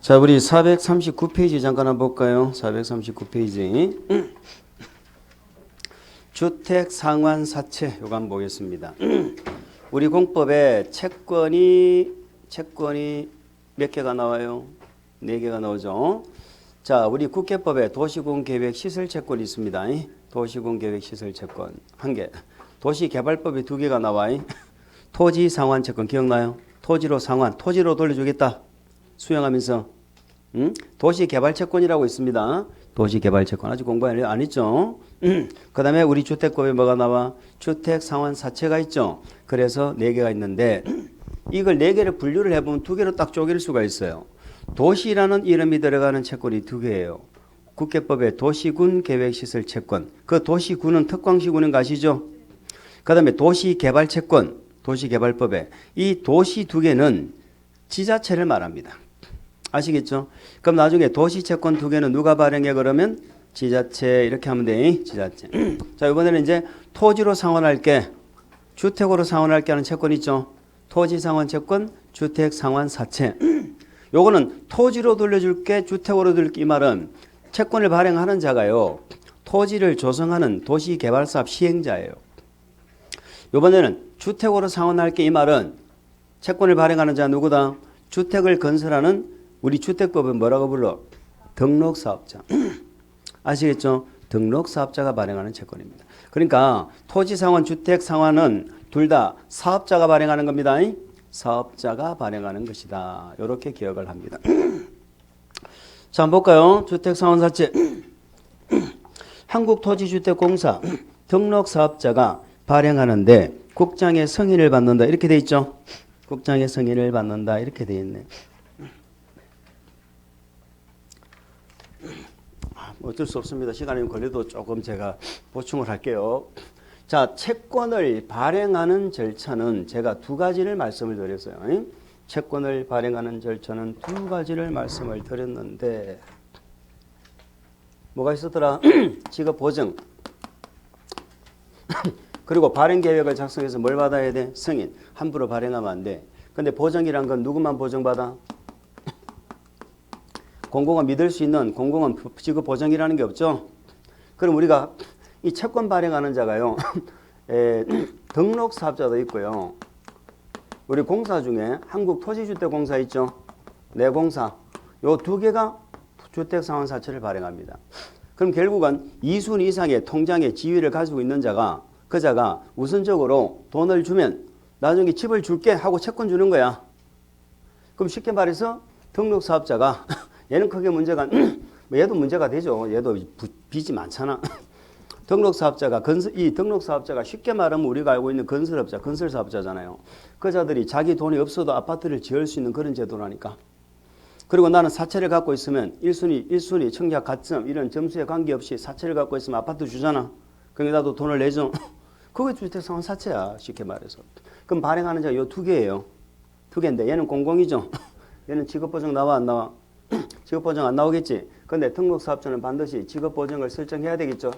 자, 우리 439페이지 잠깐 한번 볼까요? 439페이지. 주택 상환 사채 요거 한번 보겠습니다. 우리 공법에 채권이 몇 개가 나와요? 4개가 나오죠. 자, 우리 국회법에 도시군계획 시설채권이 있습니다. 도시군계획 시설채권 1개. 도시개발법에 2개가 나와요. 토지상환채권 기억나요? 토지로 상환, 토지로 돌려주겠다. 수령하면서. 도시개발채권이라고 있습니다. 도시개발채권 아직 공부 안 했죠? 그 다음에 우리 주택법에 뭐가 나와? 주택상환사채가 있죠. 그래서 4개가 있는데 이걸 4개를 분류를 해보면 2개로 딱 쪼갤 수가 있어요. 도시라는 이름이 들어가는 채권이 2개예요. 국회법에 도시군계획시설채권. 그 도시군은 특광시군인 거 아시죠? 그 다음에 도시개발채권, 도시개발법에 이 도시 2개는 지자체를 말합니다. 아시겠죠? 그럼 나중에 도시채권 2개는 누가 발행해? 그러면 지자체 이렇게 하면 돼. 지자체. 자, 이번에는 이제 토지로 상환할게, 주택으로 상환할게 하는 채권 있죠. 토지상환채권, 주택상환사채. 요거는 토지로 돌려줄게, 주택으로 돌릴게 이 말은 채권을 발행하는 자가요, 토지를 조성하는 도시개발사업 시행자예요. 이번에는 주택으로 상환할게 이 말은 채권을 발행하는 자 누구다? 주택을 건설하는 우리 주택법은 뭐라고 불러? 등록사업자. 아시겠죠? 등록사업자가 발행하는 채권입니다. 그러니까 토지상환, 주택상환은 둘 다 사업자가 발행하는 겁니다. 사업자가 발행하는 것이다. 이렇게 기억을 합니다. 자, 한번 볼까요? 주택상환사채. 한국토지주택공사 등록사업자가 발행하는데 국장의 승인을 받는다. 이렇게 돼 있죠? 국장의 승인을 받는다. 이렇게 돼 있네. 어쩔 수 없습니다. 시간이 걸려도 조금 제가 보충을 할게요. 자, 채권을 발행하는 절차는 제가 2가지를 말씀을 드렸어요. 채권을 발행하는 절차는 2가지를 말씀을 드렸는데 뭐가 있었더라? 지급보증. 그리고 발행계획을 작성해서 뭘 받아야 돼? 승인. 함부로 발행하면 안 돼. 근데 보증이란 건 누구만 보증받아? 공공은 믿을 수 있는 공공은 지급 보증이라는 게 없죠. 그럼 우리가 이 채권 발행하는 자가요, 등록 사업자도 있고요. 우리 공사 중에 한국토지주택공사 있죠. 내공사. 요 2개가 주택상환사채를 발행합니다. 그럼 결국은 2순 이상의 통장의 지위를 가지고 있는 자가, 그 자가 우선적으로 돈을 주면 나중에 집을 줄게 하고 채권 주는 거야. 그럼 쉽게 말해서 등록 사업자가 얘는 크게 문제가, 얘도 문제가 되죠. 얘도 빚이 많잖아. 등록사업자가, 이 등록사업자가 쉽게 말하면 우리가 알고 있는 건설업자, 건설사업자잖아요. 그 자들이 자기 돈이 없어도 아파트를 지을 수 있는 그런 제도라니까. 그리고 나는 사채를 갖고 있으면 1순위, 청약 가점, 이런 점수에 관계없이 사채를 갖고 있으면 아파트 주잖아. 그럼 나도 돈을 내죠. 그게 주택상환사채야, 쉽게 말해서. 그럼 발행하는 자가 요 2개예요. 2개인데 얘는 공공이죠. 얘는 직업보증 나와 안 나와? 직업보증 안 나오겠지. 근데 등록사업자는 반드시 직업보증을 설정해야 되겠죠.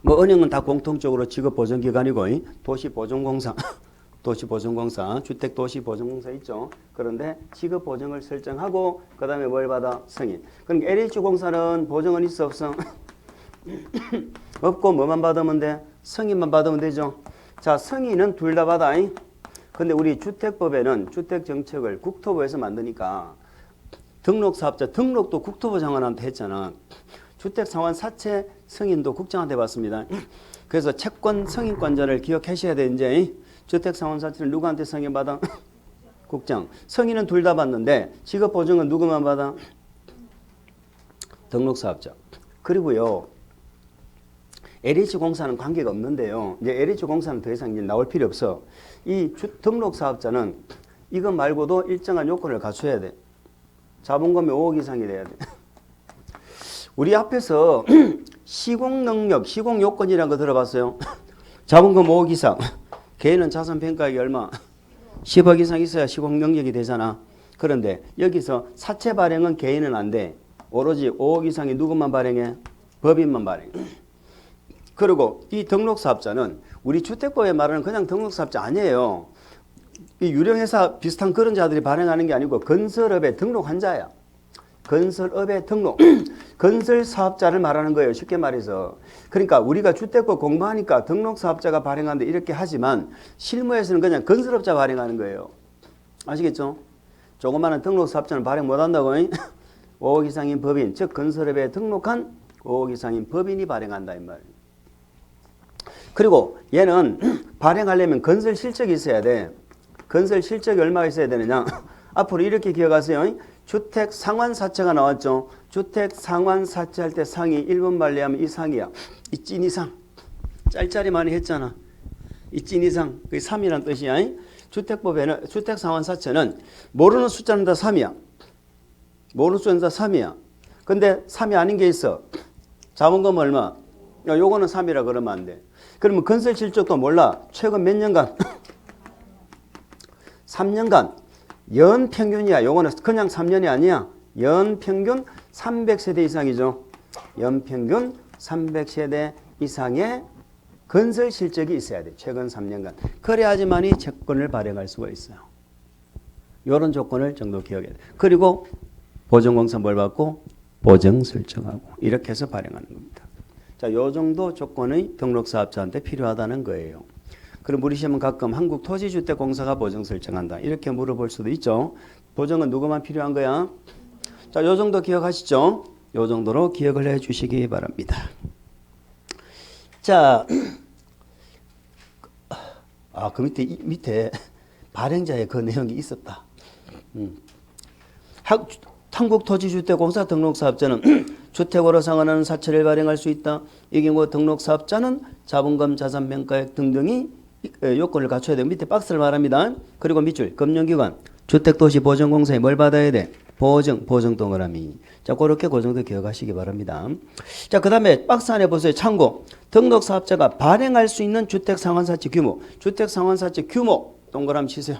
뭐 은행은 다 공통적으로 직업보증기관이고 도시보증공사, 도시보증공사, 주택도시보증공사 있죠. 그런데 직업보증을 설정하고 그 다음에 뭘 받아? 승인. 그러니까 LH공사는 보증은 있어 없어? 없고 뭐만 받으면 돼? 승인만 받으면 되죠. 자, 승인은 둘 다 받아. 근데 우리 주택법에는 주택정책을 국토부에서 만드니까 등록사업자 등록도 국토부 장관한테 했잖아. 주택상환사채 승인도 국장한테 받습니다. 그래서 채권 승인권자를 기억하셔야 돼. 이제 주택상환사채는 누구한테 승인받아? 국장. 승인은 둘 다 받는데 직업보증은 누구만 받아? 등록사업자. 그리고요, LH공사는 관계가 없는데요. 이제 LH공사는 더 이상 이제 나올 필요 없어. 이 등록사업자는 이것 말고도 일정한 요건을 갖춰야 돼. 자본금이 5억 이상이 돼야 돼. 우리 앞에서 시공능력, 시공요건이라는 거 들어봤어요? 자본금 5억 이상. 개인은 자산평가액이 얼마? 10억 이상 있어야 시공능력이 되잖아. 그런데 여기서 사채 발행은 개인은 안 돼. 오로지 5억 이상이 누구만 발행해? 법인만 발행해. 그리고 이 등록사업자는 우리 주택법에 말하는 그냥 등록사업자 아니에요. 이 유령회사 비슷한 그런 자들이 발행하는 게 아니고 건설업에 등록한 자야. 건설업에 등록. 건설사업자를 말하는 거예요. 쉽게 말해서. 그러니까 우리가 주택법 공부하니까 등록사업자가 발행하는데 이렇게 하지만 실무에서는 그냥 건설업자 발행하는 거예요. 아시겠죠? 조그마한 등록사업자는 발행 못한다고. 5억 이상인 법인, 즉 건설업에 등록한 5억 이상인 법인이 발행한다 이 말이에요. 그리고 얘는 발행하려면 건설 실적이 있어야 돼. 건설 실적이 얼마가 있어야 되느냐. 앞으로 이렇게 기억하세요. 주택 상환사채가 나왔죠. 주택 상환사채 할 때 상이 1번 발리하면 이 상이야. 이 찐 이상. 짤짤이 많이 했잖아. 이 찐 이상. 그게 3이란 뜻이야. 주택법에는 주택 상환사채는 모르는 숫자는 다 3이야. 모르는 숫자는 다 3이야. 근데 3이 아닌 게 있어. 자본금 얼마? 야, 요거는 3이라 그러면 안 돼. 그러면 건설 실적도 몰라. 최근 몇 년간? 3년간 연 평균이야. 요거는 그냥 3년이 아니야. 연 평균 300세대 이상이죠. 연 평균 300세대 이상의 건설 실적이 있어야 돼. 최근 3년간. 그래야지만이 채권을 발행할 수가 있어요. 이런 조건을 정도 기억해야 돼. 그리고 보증공사 뭘 받고? 보증 설정하고. 이렇게 해서 발행하는 겁니다. 자, 요 정도 조건의 등록사업자한테 필요하다는 거예요. 그럼 우리 시험은 가끔 한국토지주택공사가 보증 설정한다. 이렇게 물어볼 수도 있죠. 보증은 누구만 필요한 거야? 자, 요 정도 기억하시죠? 요 정도로 기억을 해 주시기 바랍니다. 자, 그 밑에 발행자의 그 내용이 있었다. 한국토지주택공사 등록사업자는 주택으로 상환하는 사채를 발행할 수 있다. 이 경우 등록사업자는 자본금, 자산평가액 등등이 요건을 갖춰야 돼요. 밑에 박스를 말합니다. 그리고 밑줄 금융기관, 주택도시보증공사에 뭘 받아야 돼? 보증 동그라미. 자, 그렇게 그 정도 기억하시기 바랍니다. 자, 그 다음에 박스 안에 보세요. 참고. 등록사업자가 발행할 수 있는 주택상환사채 규모. 주택상환사채 규모 동그라미 치세요.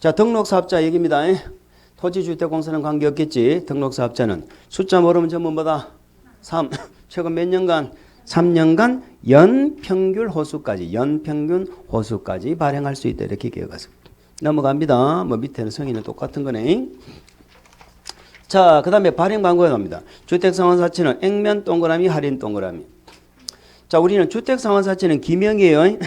자, 등록사업자 얘기입니다. 토지주택공사는 관계없겠지. 등록사업자는 숫자 모르면 전부 뭐다? 3. 최근 몇 년간? 3년간 연평균 호수까지 발행할 수 있다. 이렇게 기억하세요. 넘어갑니다. 뭐 밑에는 성의는 똑같은 거네. 자, 그 다음에 발행 방법에 나옵니다. 주택상환사채는 액면 동그라미, 할인 동그라미. 자, 우리는 주택상환사채는 기명이에요.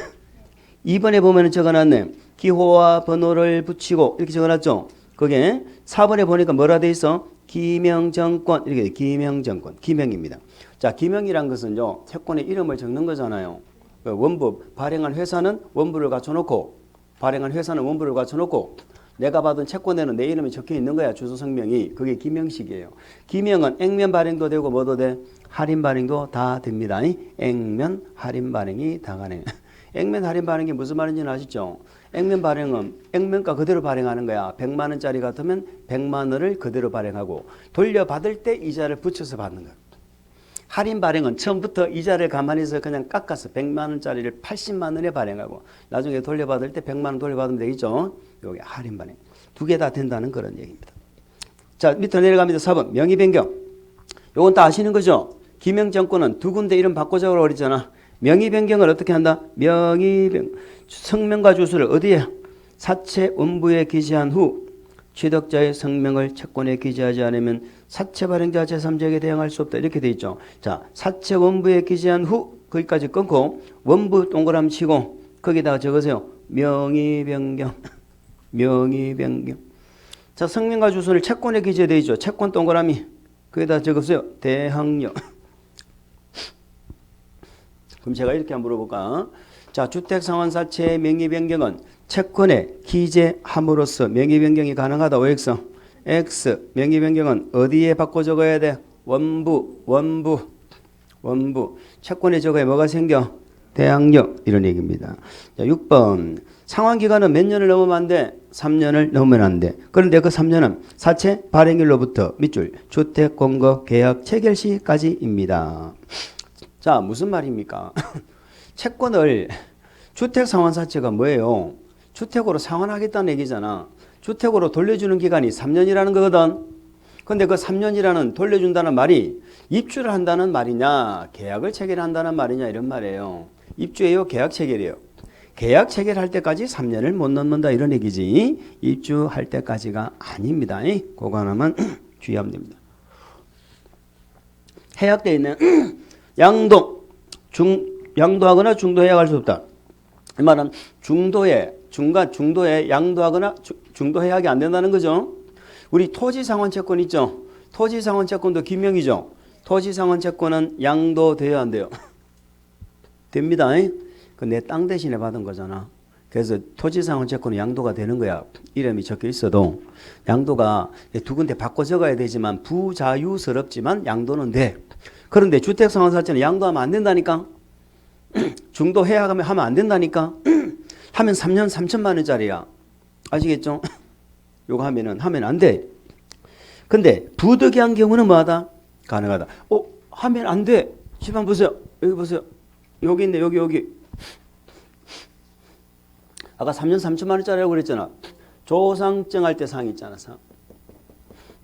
2번에 보면 적어놨네. 기호와 번호를 붙이고 이렇게 적어놨죠. 그게 4번에 보니까 뭐라 돼 있어? 기명정권. 이렇게 돼. 기명정권. 기명입니다. 자, 기명이란 것은요, 채권의 이름을 적는 거잖아요. 원부, 발행한 회사는 원부를 갖춰놓고, 내가 받은 채권에는 내 이름이 적혀 있는 거야, 주소 성명이. 그게 기명식이에요. 기명은 액면 발행도 되고 뭐도 돼? 할인 발행도 다 됩니다. 액면 할인 발행이 당하네. 액면 할인 발행이 무슨 말인지는 아시죠? 액면 발행은 액면가 그대로 발행하는 거야. 100만 원짜리 같으면 100만 원을 그대로 발행하고 돌려받을 때 이자를 붙여서 받는 거야. 할인 발행은 처음부터 이자를 가만히서 그냥 깎아서 100만 원짜리를 80만 원에 발행하고 나중에 돌려받을 때 100만 원 돌려받으면 되겠죠. 여기 할인 발행. 두 개 다 된다는 그런 얘기입니다. 자, 밑으로 내려갑니다. 4번 명의 변경. 요건 다 아시는 거죠? 기명정권은 두 군데 이름 바꾸자고 그랬잖아. 명의 변경을 어떻게 한다? 명의 변경. 성명과 주소를 어디에? 사채 원부에 기재한 후 취득자의 성명을 채권에 기재하지 않으면 사채 발행자 제3자에게 대항할 수 없다. 이렇게 돼 있죠. 자, 사채 원부에 기재한 후 거기까지 끊고 원부 동그라미 치고 거기다가 적으세요. 명의 변경. 명의 변경. 자, 성명과 주소를 채권에 기재되어 있죠. 채권 동그라미. 거기다 적으세요. 대항력. 그럼 제가 이렇게 한번 물어볼까? 자, 주택상환사채의 명의 변경은 채권에 기재함으로써 명의 변경이 가능하다. OX. X. 명의 변경은 어디에 바꿔 적어야 돼? 원부. 채권에 적어야 뭐가 생겨? 대항력. 이런 얘기입니다. 자, 6번. 상환기간은 몇 년을 넘으면 안 돼? 3년을 넘으면 안 돼. 그런데 그 3년은 사채 발행일로부터 밑줄 주택공급 계약 체결 시까지입니다. 자, 무슨 말입니까? 채권을 주택상환사채가 뭐예요? 주택으로 상환하겠다는 얘기잖아. 주택으로 돌려주는 기간이 3년이라는 거거든. 근데 그 3년이라는 돌려준다는 말이 입주를 한다는 말이냐 계약을 체결한다는 말이냐 이런 말이에요. 입주예요? 계약 체결이에요? 계약 체결할 때까지 3년을 못 넘는다 이런 얘기지 입주할 때까지가 아닙니다. 그거 하나만 주의하면 됩니다. 해약되어 있는 양도하거나 중도해약할 수 없다. 이 말은 중도에 양도하거나 중도해약이 안 된다는 거죠. 우리 토지상환채권 있죠. 토지상환채권도 기명이죠. 토지상환채권은 양도돼야 안 돼요. 됩니다. 그 내 땅 대신에 받은 거잖아. 그래서 토지상환채권은 양도가 되는 거야. 이름이 적혀 있어도 양도가 두 군데 바꿔 적어야 되지만 부자유스럽지만 양도는 돼. 그런데 주택상환사채는 양도하면 안 된다니까. 중도해약하면 하면 안 된다니까. 하면 3년 3천만 원짜리야. 아시겠죠? 요거 하면 안 돼. 근데 부득이한 경우는 뭐하다? 가능하다. 하면 안 돼. 집안 보세요. 여기 보세요. 여기 있네. 여기. 아까 3년 3천만 원짜리라고 그랬잖아. 조상증 할 때 상 있잖아. 상.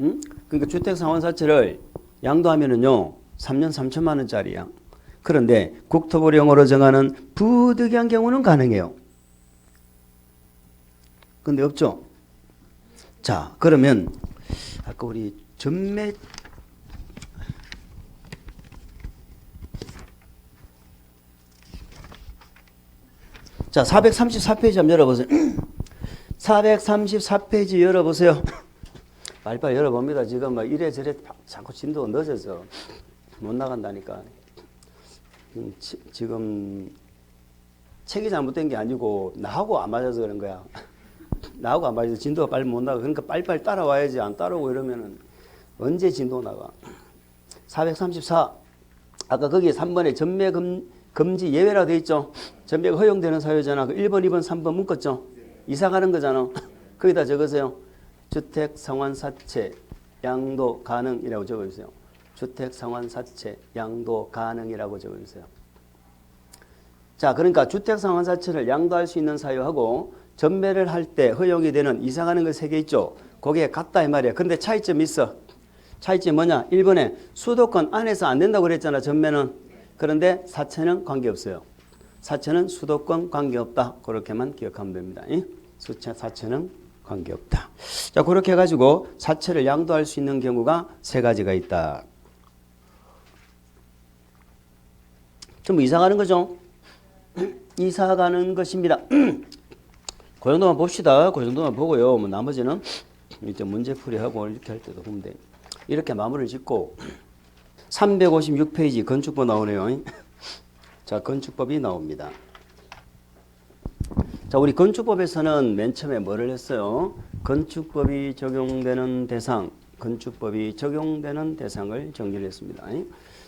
응? 그러니까 주택상환사채를 양도하면은요. 3년 3천만 원짜리야. 그런데 국토부령으로 정하는 부득이한 경우는 가능해요. 근데 없죠. 자, 그러면 아까 우리 전매 자, 434페이지 한번 열어보세요. 434페이지 열어보세요. 빨리빨리 열어봅니다. 지금 막 이래저래 자꾸 진도가 늦어서 못 나간다니까. 지금 책이 잘못된 게 아니고 나하고 안 맞아서 그런 거야. 나하고 안 맞아서 진도가 빨리 못 나가. 그러니까 빨리빨리 따라와야지. 안 따라오고 이러면은 언제 진도 나가. 434 아까 거기에 3번에 전매 금지 예외라고 돼 있죠. 전매가 허용되는 사유잖아. 그 1번, 2번, 3번 묶었죠. 이사 가는 거잖아. 거기다 적으세요. 주택상환사채 양도 가능이라고 적어주세요. 주택상환사채 양도 가능이라고 적어주세요. 자, 그러니까 주택상환사채를 양도할 수 있는 사유하고 전매를 할 때 허용이 되는 이사 가는 거 3개 있죠. 그게 같다 이 말이야. 근데 차이점이 있어. 차이점이 뭐냐? 1번에 수도권 안에서 안 된다고 그랬잖아. 전매는. 그런데 사채는 관계없어요. 사채는 수도권 관계없다. 그렇게만 기억하면 됩니다. 사채는 관계없다. 자, 그렇게 해가지고 사채를 양도할 수 있는 경우가 3가지가 있다. 전부 이사 가는 거죠. 이사 가는 것입니다. 그 정도만 봅시다. 그 정도만 보고요. 뭐 나머지는 이제 문제풀이하고 이렇게 할 때도 보면 돼. 이렇게 마무리를 짓고 356페이지 건축법 나오네요. 자, 건축법이 나옵니다. 자, 우리 건축법에서는 맨 처음에 뭐를 했어요? 건축법이 적용되는 대상, 건축법이 적용되는 대상을 정리를 했습니다.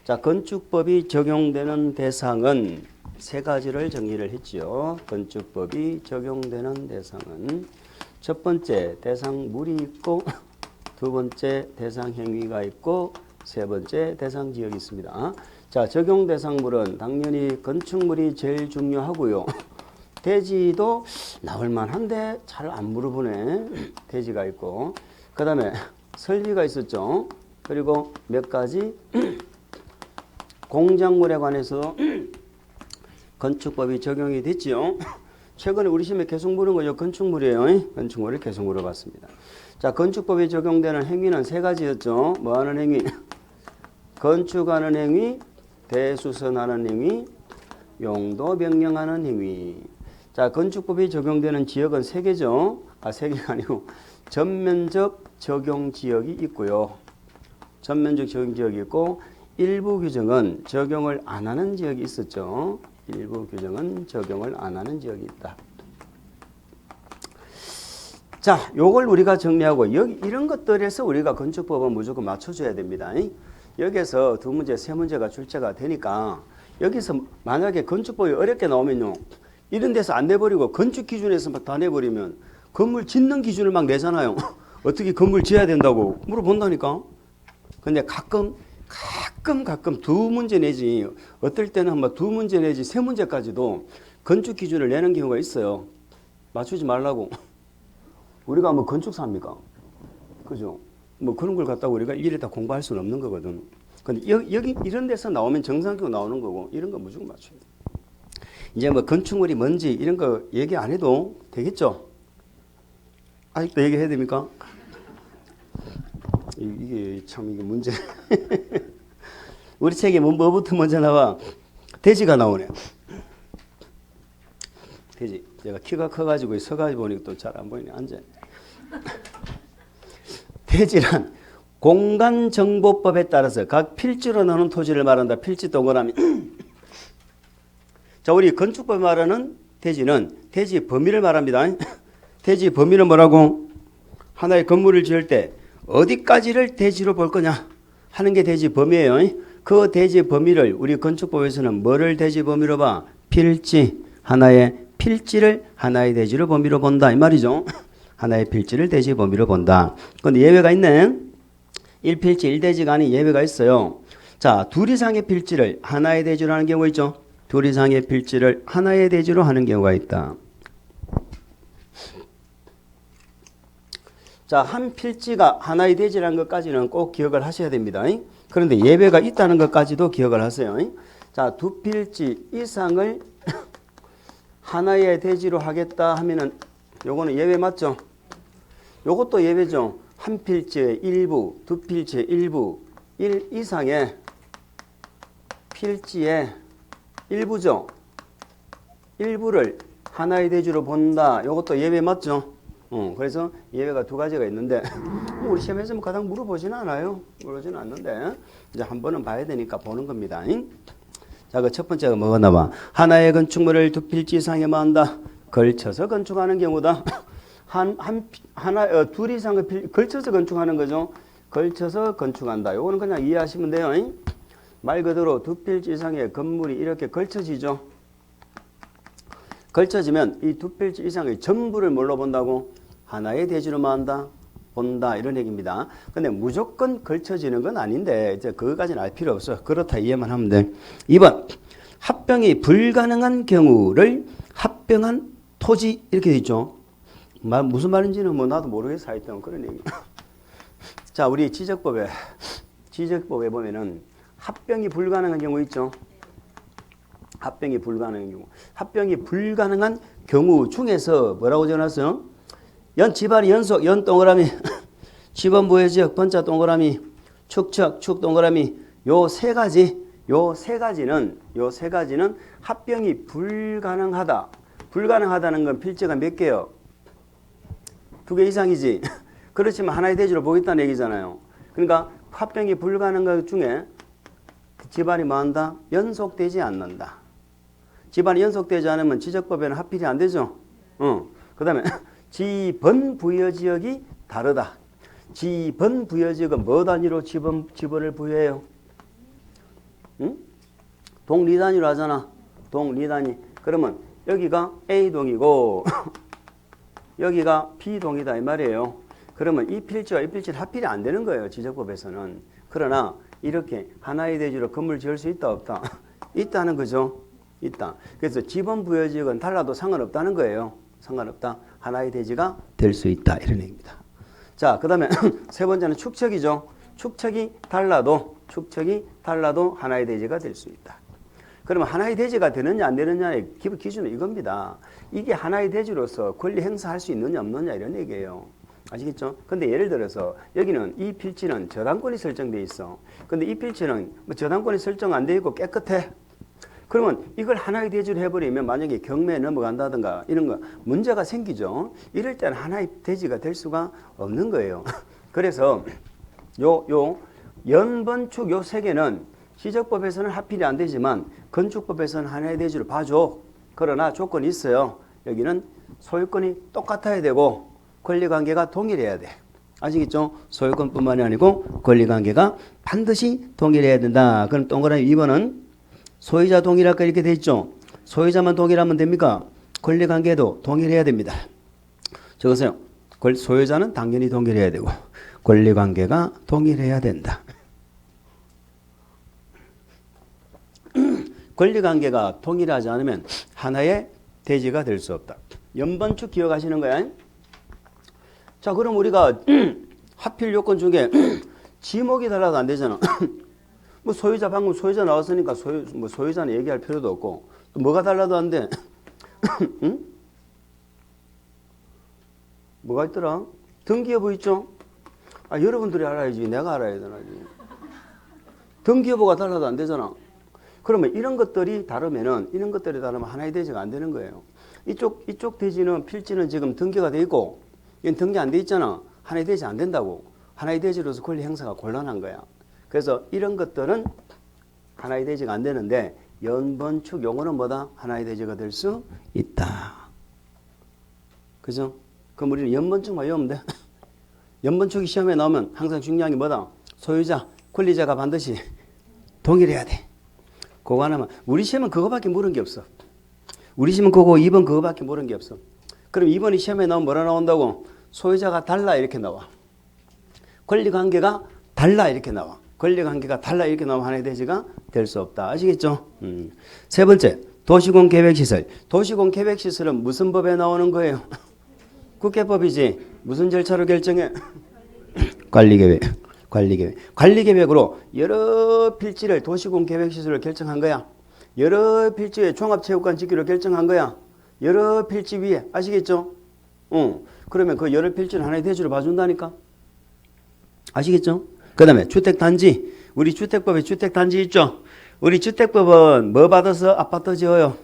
자, 건축법이 적용되는 대상은 3가지를 정리를 했지요. 건축법이 적용되는 대상은 첫 번째 대상물이 있고, 두 번째 대상 행위가 있고, 세 번째 대상 지역이 있습니다. 자, 적용 대상물은 당연히 건축물이 제일 중요하고요. 대지도 나올 만한데 잘 안 물어보네. 대지가 있고, 그 다음에 설비가 있었죠. 그리고 몇 가지 공작물에 관해서 건축법이 적용이 됐죠. 최근에 우리 시험에 계속 물은 거죠. 건축물이에요. 건축물을 계속 물어봤습니다. 자, 건축법이 적용되는 행위는 3가지였죠. 뭐 하는 행위? 건축하는 행위, 대수선하는 행위, 용도 변경하는 행위. 자, 건축법이 적용되는 지역은 3개죠. 3개가 아니고 전면적 적용 지역이 있고요. 전면적 적용 지역이 있고 일부 규정은 적용을 안 하는 지역이 있었죠. 일부 규정은 적용을 안 하는 지역이 있다. 자, 요걸 우리가 정리하고 여기 이런 것들에서 우리가 건축법은 무조건 맞춰줘야 됩니다. 여기서 2문제, 3문제가 출제가 되니까 여기서 만약에 건축법이 어렵게 나오면요. 이런 데서 안 내버리고 건축 기준에서 막 다 내버리면 건물 짓는 기준을 막 내잖아요. 어떻게 건물 지어야 된다고 물어본다니까. 근데 가끔 2문제 내지 어떨 때는 뭐 2문제 내지 3문제까지도 건축 기준을 내는 경우가 있어요. 맞추지 말라고. 우리가 뭐 건축사입니까? 그죠? 뭐 그런 걸 갖다가 우리가 일일이 다 공부할 수는 없는 거거든. 근데 여기 이런 데서 나오면 정상적으로 나오는 거고 이런 거 무조건 맞춰야 돼. 이제 뭐 건축물이 뭔지 이런 거 얘기 안 해도 되겠죠? 아직도 얘기해야 됩니까? 이게 참 이게 문제. 우리 책에 뭐부터 먼저 나와? 돼지가 나오네. 돼지. 제가 키가 커가지고 서가지고 보니까 또 잘 안 보이네. 앉아. 돼지란 공간정보법에 따라서 각 필지로 나눈 토지를 말한다. 필지 동그라미. 자, 우리 건축법 말하는 돼지는 돼지 범위를 말합니다. 돼지 범위는 뭐라고? 하나의 건물을 지을 때 어디까지를 돼지로 볼 거냐 하는 게 돼지 범위예요. 그 돼지 범위를 우리 건축법에서는 뭐를 돼지 범위로 봐? 필지. 하나의 필지를 하나의 돼지로 범위로 본다 이 말이죠. 하나의 필지를 돼지 범위로 본다. 그런데 예외가 있네. 1필지 1돼지가 아닌 예외가 있어요. 자, 둘 이상의 필지를 하나의 돼지로 하는 경우가 있죠. 둘 이상의 필지를 하나의 돼지로 하는 경우가 있다. 자, 한 필지가 하나의 돼지라는 것까지는 꼭 기억을 하셔야 됩니다. 그런데 예외가 있다는 것까지도 기억을 하세요. 자, 두 필지 이상을 하나의 돼지로 하겠다 하면은 요거는 예외 맞죠? 요것도 예외죠. 한 필지의 일부, 두 필지의 일부, 1 이상의 필지의 일부죠. 일부를 하나의 돼지로 본다. 요것도 예외 맞죠? 그래서 예외가 두 가지가 있는데 우리 시험에서 뭐 가장 물어보지는 않아요. 물어보지는 않는데 이제 한 번은 봐야 되니까 보는 겁니다. 자, 그 첫 번째가 뭐가 나와? 하나의 건축물을 두 필지 이상에 한다. 걸쳐서 건축하는 경우다. 둘 이상의 걸쳐서 건축하는 거죠. 걸쳐서 건축한다. 요거는 그냥 이해하시면 돼요. 말 그대로 두 필지 이상의 건물이 이렇게 걸쳐지죠. 걸쳐지면 이 두 필지 이상의 전부를 뭘로 본다고? 하나의 대지로만 한다. 본다. 이런 얘기입니다. 근데 무조건 걸쳐지는 건 아닌데 이제 그거까지는 알 필요 없어. 그렇다 이해만 하면 돼. 2번. 합병이 불가능한 경우를 합병한 토지 이렇게 돼 있죠. 무슨 말인지는 뭐 나도 모르겠어. 하여튼 그런 얘기. 자, 우리 지적법에 보면은 합병이 불가능한 경우 있죠. 합병이 불가능한 경우. 합병이 불가능한 경우 중에서 뭐라고 적어놨어요? 집안이 연속, 동그라미, 집안 부여지역, 번자 동그라미, 축척, 축 동그라미, 요 세 가지는 합병이 불가능하다. 불가능하다는 건 필지가 몇 개요? 2개 이상이지. 그렇지만 하나의 대지로 보겠다는 얘기잖아요. 그러니까 합병이 불가능한 것 중에 집안이 뭐 한다? 연속되지 않는다. 집안이 연속되지 않으면 지적법에는 합필이 안 되죠. 그 다음에 지번 부여지역이 다르다. 지번 부여지역은 뭐 단위로 지번을 부여해요? 동리 단위로 하잖아. 동리 단위. 그러면 여기가 A동이고 여기가 B동이다 이 말이에요. 그러면 이 필지와 이 필지는 합필이 안 되는 거예요. 지적법에서는. 그러나 이렇게 하나의 대지로 건물 지을 수 있다 없다? 있다는 거죠. 있다. 그래서 지번 부여지역은 달라도 상관없다는 거예요. 상관없다. 하나의 대지가 될 수 있다. 이런 얘기입니다. 자, 그 다음에 세 번째는 축척이죠. 축척이 달라도 하나의 대지가 될 수 있다. 그러면 하나의 대지가 되느냐 안 되느냐의 기준은 이겁니다. 이게 하나의 대지로서 권리 행사할 수 있느냐 없느냐 이런 얘기예요. 아시겠죠? 근데 예를 들어서 여기는 이 필지는 저당권이 설정돼 있어. 근데 이 필지는 뭐 저당권이 설정 안 돼 있고 깨끗해. 그러면 이걸 하나의 대지로 해버리면 만약에 경매에 넘어간다든가 이런 거 문제가 생기죠. 이럴 때는 하나의 대지가 될 수가 없는 거예요. 그래서 요 연번축 요 세 개는 지적법에서는 합필이 안 되지만 건축법에서는 하나의 대지로 봐줘. 그러나 조건이 있어요. 여기는 소유권이 똑같아야 되고 권리관계가 동일해야 돼. 아시겠죠? 소유권뿐만이 아니고 권리관계가 반드시 동일해야 된다. 그럼 동그라미 2번은 소유자 동일할까 이렇게 돼 있죠. 소유자만 동일하면 됩니까? 권리관계도 동일해야 됩니다. 적으세요. 소유자는 당연히 동일해야 되고 권리관계가 동일해야 된다. 권리관계가 동일하지 않으면 하나의 대지가 될 수 없다. 연번축 기억하시는 거야? 자, 그럼 우리가 하필 요건 중에 지목이 달라도 안 되잖아. 뭐 소유자 방금 소유자 나왔으니까 소유자는 얘기할 필요도 없고 또 뭐가 달라도 안 돼. 응? 뭐가 있더라? 등기여부 있죠? 아, 여러분들이 알아야지. 내가 알아야 되나. 등기여부가 달라도 안 되잖아. 그러면 이런 것들이 다르면 하나의 대지가 안 되는 거예요. 이쪽 대지는 필지는 지금 등기가 돼 있고 이건 등기 안 돼 있잖아. 하나의 대지 안 된다고. 하나의 대지로서 권리 행사가 곤란한 거야. 그래서 이런 것들은 하나의 대지가 안 되는데 연번축 용어는 뭐다? 하나의 대지가 될 수 있다. 그죠? 그럼 우리는 연번축만 외우면 돼. 연번축이 시험에 나오면 항상 중요한 게 뭐다? 소유자, 권리자가 반드시 동일해야 돼. 그거 하나만. 우리 시험은 그거밖에 물은 게 없어. 우리 시험은 그거 2번 그거밖에 물은 게 없어. 그럼 2번이 시험에 나오면 뭐라 나온다고? 소유자가 달라 이렇게 나와. 권리관계가 달라 이렇게 나와. 권리관계가 달라 이렇게 나오면 하나의 대지가 될 수 없다. 아시겠죠? 세 번째, 도시공계획시설. 도시공계획시설은 무슨 법에 나오는 거예요? 국회법이지. 무슨 절차로 결정해? 관리계획. 관리계획으로 여러 필지를 도시공계획시설로 결정한 거야. 여러 필지에 종합체육관 짓기로 결정한 거야. 여러 필지 위에. 아시겠죠? 그러면 그 여러 필지는 하나의 대지로 봐준다니까? 아시겠죠? 그 다음에 주택단지. 우리 주택법에 주택단지 있죠? 우리 주택법은 뭐 받아서 아파트 지어요?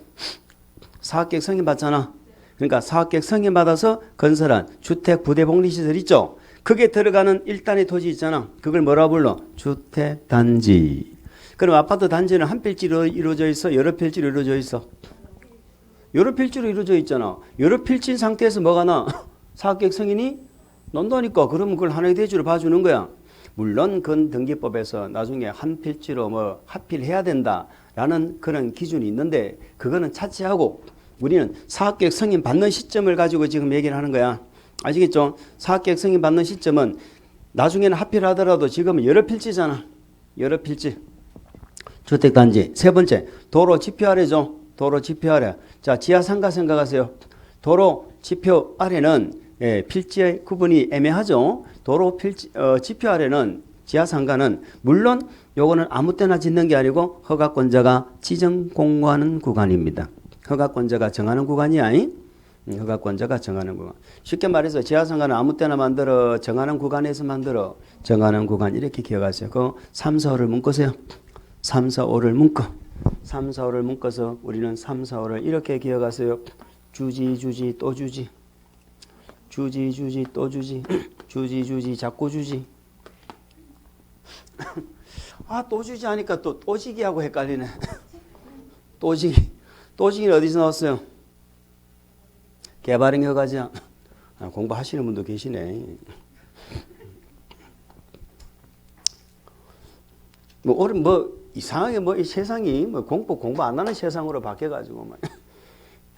사업계획 승인 받잖아. 그러니까 사업계획 승인 받아서 건설한 주택 부대 복리시설 있죠? 그게 들어가는 1단의 토지 있잖아. 그걸 뭐라 불러? 주택단지. 그럼 아파트 단지는 한 필지로 이루어져 있어? 여러 필지로 이루어져 있어? 여러 필지로 이루어져 있잖아. 여러 필지인 상태에서 뭐가 나? 사업계획 승인이 난다니까. 그러면 그걸 하나의 대지로 봐주는 거야. 물론 건등기법에서 나중에 한 필지로 뭐 합필해야 된다라는 그런 기준이 있는데 그거는 차치하고 우리는 사업계획 승인 받는 시점을 가지고 지금 얘기를 하는 거야. 아시겠죠? 사업계획 승인 받는 시점은 나중에는 합필하더라도 지금은 여러 필지잖아. 여러 필지. 주택단지. 세 번째, 도로 지표 아래죠. 도로 지표 아래. 자, 지하상가 생각하세요. 도로 지표 아래는 필지의 구분이 애매하죠. 도로 지표 아래는 지하상가는 물론 요거는 아무 때나 짓는 게 아니고 허가권자가 지정 공고하는 구간입니다. 허가권자가 정하는 구간이야. 허가권자가 정하는 구간. 쉽게 말해서 지하상가는 아무 때나 만들어 정하는 구간에서 만들어 정하는 구간 이렇게 기억하세요. 그 3, 4, 5를 묶으세요. 3, 4, 5를 묶어. 3, 4, 5를 묶어서 우리는 3, 4, 5를 이렇게 기억하세요. 주지 또 주지. 주지 또 주지. 주지 자꾸 주지. 아, 또 주지 하니까 또 또지기하고 헷갈리네. 또지기는 어디서 나왔어요? 개발행 허가자. 아, 공부하시는 분도 계시네. 이상하게 이 세상이 공부 안 하는 세상으로 바뀌어가지고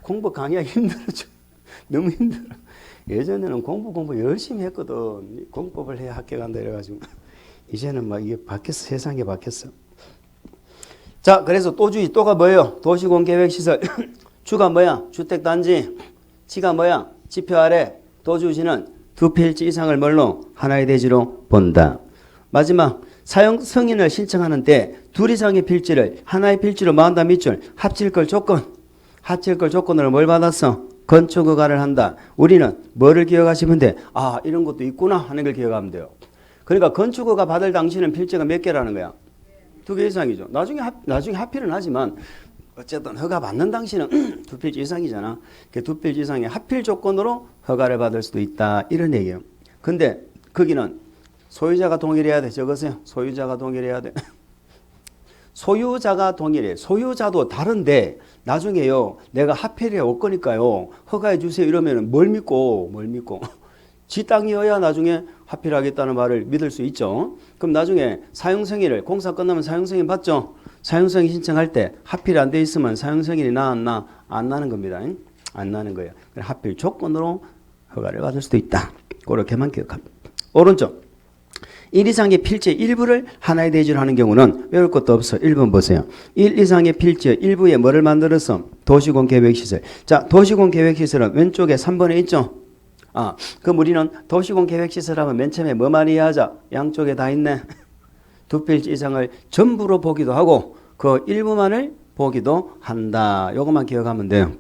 공부 강의하기 힘들어져. 너무 힘들어. 예전에는 공부 열심히 했거든. 공법을 해야 학교 간다 이래가지고. 이제는 이게 바뀌었어. 세상이 바뀌었어. 자, 그래서 또가 뭐예요? 도시공계획시설. 주가 뭐야? 주택단지. 지가 뭐야? 지표 아래. 도주지는 두 필지 이상을 뭘로? 하나의 대지로 본다. 마지막. 사용 승인을 신청하는 때 둘 이상의 필지를 하나의 필지로 마한다 밑줄. 합칠 걸 조건으로 뭘 받았어? 건축 허가를 한다. 우리는 뭐를 기억하시면 돼? 아, 이런 것도 있구나 하는 걸 기억하면 돼요. 그러니까 건축 허가 받을 당시는 필지가 몇 개라는 거야? 2개 이상이죠. 나중에 합필은 하지만 어쨌든 허가 받는 당시는 두 필지 이상이잖아. 그 두 필지 이상의 합필 조건으로 허가를 받을 수도 있다. 이런 얘기예요. 근데 거기는 소유자가 동일해야 돼. 적으세요. 소유자가 동일해야 돼. 소유자가 동일해. 소유자도 다른데 나중에요. 내가 합필해 올 거니까요. 허가해 주세요. 이러면 뭘 믿고. 지 땅이어야 나중에 합필하겠다는 말을 믿을 수 있죠. 그럼 나중에 사용승인을 공사 끝나면 사용승인 받죠. 사용승인 신청할 때 합필이 안 돼 있으면 사용승인이 안 나는 겁니다. 안 나는 거예요. 합필 조건으로 허가를 받을 수도 있다. 그렇게만 기억합니다. 오른쪽. 1 이상의 필지의 일부를 하나의 대지로 하는 경우는 외울 것도 없어. 1번 보세요. 1 이상의 필지의 일부에 뭐를 만들어서? 도시공계획시설. 자, 도시공계획시설은 왼쪽에 3번에 있죠? 그럼 우리는 도시공계획시설 하면 맨 처음에 뭐 많이 하자? 양쪽에 다 있네. 두 필지 이상을 전부로 보기도 하고 그 일부만을 보기도 한다. 요것만 기억하면 돼요.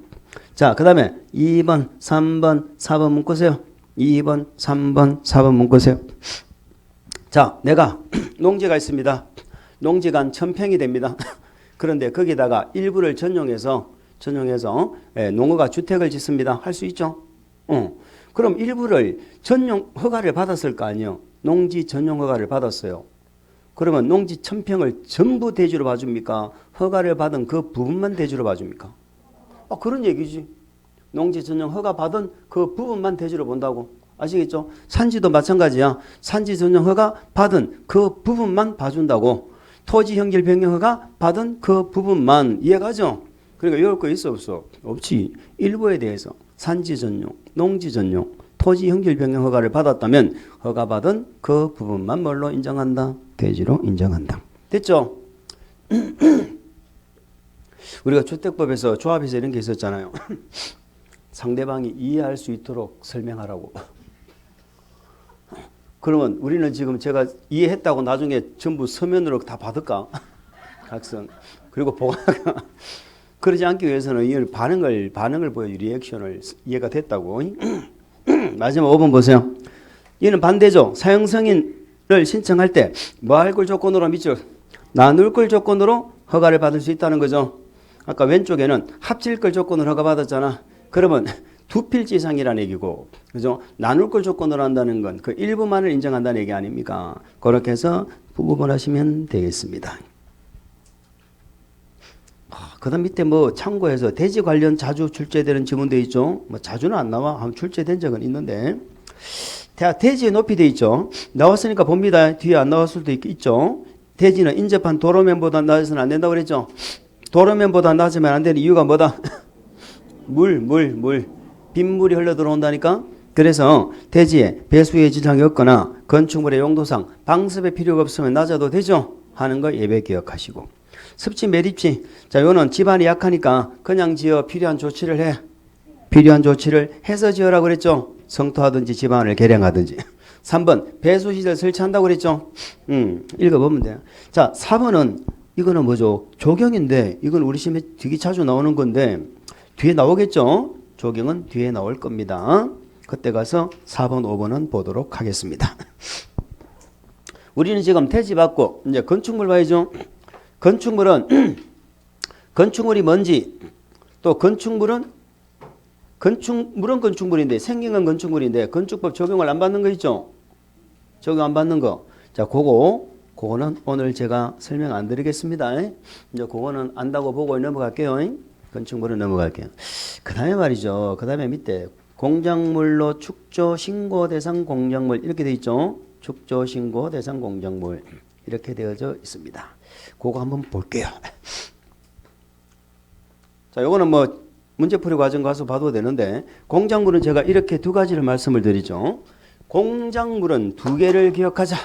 자, 그 다음에 2번, 3번, 4번 문구세요. 2번, 3번, 4번 문구세요. 자, 내가 농지가 있습니다. 농지가 한 1000평이 됩니다. 그런데 거기다가 일부를 전용해서 농어가 주택을 짓습니다. 할 수 있죠? 그럼 일부를 전용 허가를 받았을 거 아니에요. 농지 전용 허가를 받았어요. 그러면 농지 1000평을 전부 대주로 봐줍니까? 허가를 받은 그 부분만 대주로 봐줍니까? 그런 얘기지. 농지 전용 허가 받은 그 부분만 대주로 본다고. 아시겠죠? 산지도 마찬가지야. 산지 전용 허가 받은 그 부분만 봐준다고. 토지 형질 변경 허가 받은 그 부분만. 이해가죠? 그러니까 이럴 거 있어 없어? 없지. 일부에 대해서 산지 전용, 농지 전용, 토지 형질 변경 허가를 받았다면 허가받은 그 부분만 뭘로 인정한다? 대지로 인정한다. 됐죠? 우리가 주택법에서 조합에서 이런 게 있었잖아요. 상대방이 이해할 수 있도록 설명하라고. 그러면 우리는 지금 제가 이해했다고 나중에 전부 서면으로 다 받을까? 각성. 그리고 보관할까? 그러지 않기 위해서는 이 반응을 보여, 리액션을. 이해가 됐다고. 마지막 5번 보세요. 얘는 반대죠. 사용승인을 신청할 때 뭐 할 걸 조건으로 밑줄 나눌 걸 조건으로 허가를 받을 수 있다는 거죠. 아까 왼쪽에는 합칠 걸 조건으로 허가받았잖아. 그러면 두 필지 이상이라는 얘기고, 그죠? 나눌 걸 조건으로 한다는 건 그 일부만을 인정한다는 얘기 아닙니까? 그렇게 해서 구분하시면 되겠습니다. 그 다음 밑에 뭐 참고해서 대지 관련 자주 출제되는 지문돼 있죠. 뭐 자주는 안 나와. 한번 출제된 적은 있는데. 대지의 높이 돼 있죠. 나왔으니까 봅니다. 뒤에 안 나왔을 수도 있죠. 대지는 인접한 도로면보다 낮아서는 안 된다고 그랬죠. 도로면보다 낮으면 안 되는 이유가 뭐다? 물. 빗물이 흘러 들어온다니까. 그래서 대지에 배수의 지장이 없거나 건축물의 용도상 방습의 필요가 없으면 낮아도 되죠. 하는 거 예배 기억하시고. 습지 매립지. 자, 요는 집안이 약하니까 그냥 지어 필요한 조치를 해. 필요한 조치를 해서 지어라고 그랬죠. 성토하든지 집안을 개량하든지. 3번 배수시설 설치한다고 그랬죠. 읽어보면 돼요. 자, 4번은 이거는 뭐죠? 조경인데 이건 우리 시험에 되게 자주 나오는 건데 뒤에 나오겠죠. 조경은 뒤에 나올 겁니다. 그때 가서 4번, 5번은 보도록 하겠습니다. 우리는 지금 태지 받고 이제 건축물 봐야죠. 건축물이 뭔지, 또 건축물은 건축물인데 생긴 건 건축물인데 건축법 적용을 안 받는 거 있죠? 적용 안 받는 거. 자, 그거는 오늘 제가 설명 안 드리겠습니다. 이제 그거는 안다고 보고 넘어갈게요. 건축물은 넘어갈게요. 그 다음에 말이죠. 그 다음에 밑에 공작물로 축조 신고 대상 공작물 이렇게 돼 있죠. 축조 신고 대상 공작물 이렇게 되어져 있습니다. 그거 한번 볼게요. 자, 요거는 뭐 문제풀이 과정 가서 봐도 되는데 공작물은 제가 이렇게 두 가지를 말씀을 드리죠. 공작물은 두 개를 기억하자.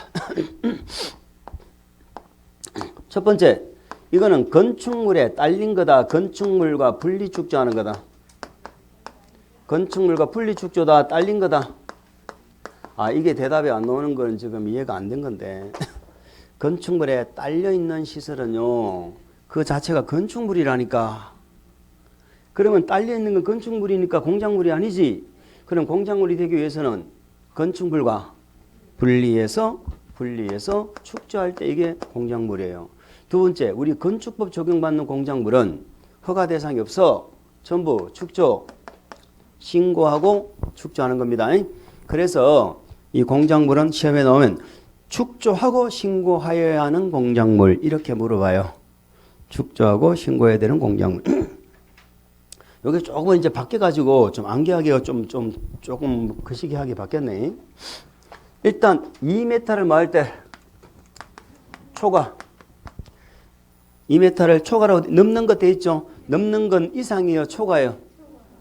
첫 번째, 이거는 건축물에 딸린 거다. 건축물과 분리축조하는 거다. 건축물과 분리축조다. 딸린 거다. 이게 대답이 안 나오는 건 지금 이해가 안 된 건데 건축물에 딸려있는 시설은요 그 자체가 건축물이라니까. 그러면 딸려있는 건 건축물이니까 공작물이 아니지. 그럼 공작물이 되기 위해서는 건축물과 분리해서 축조할 때 이게 공작물이에요. 두 번째, 우리 건축법 적용받는 공작물은 허가 대상이 없어. 전부 축조 신고하고 축조하는 겁니다. 그래서 이 공작물은 시험에 나오면 축조하고 신고하여야 하는 공작물 이렇게 물어봐요. 축조하고 신고해야 되는 공작물. 여기 조금 이제 바뀌어가지고 좀 암기하기가 조금 거시기하게 바뀌었네. 일단 2m를 마을 때 초과 2m를 초과라고 넘는 것 돼 있죠. 넘는 건 이상이에요, 초과예요.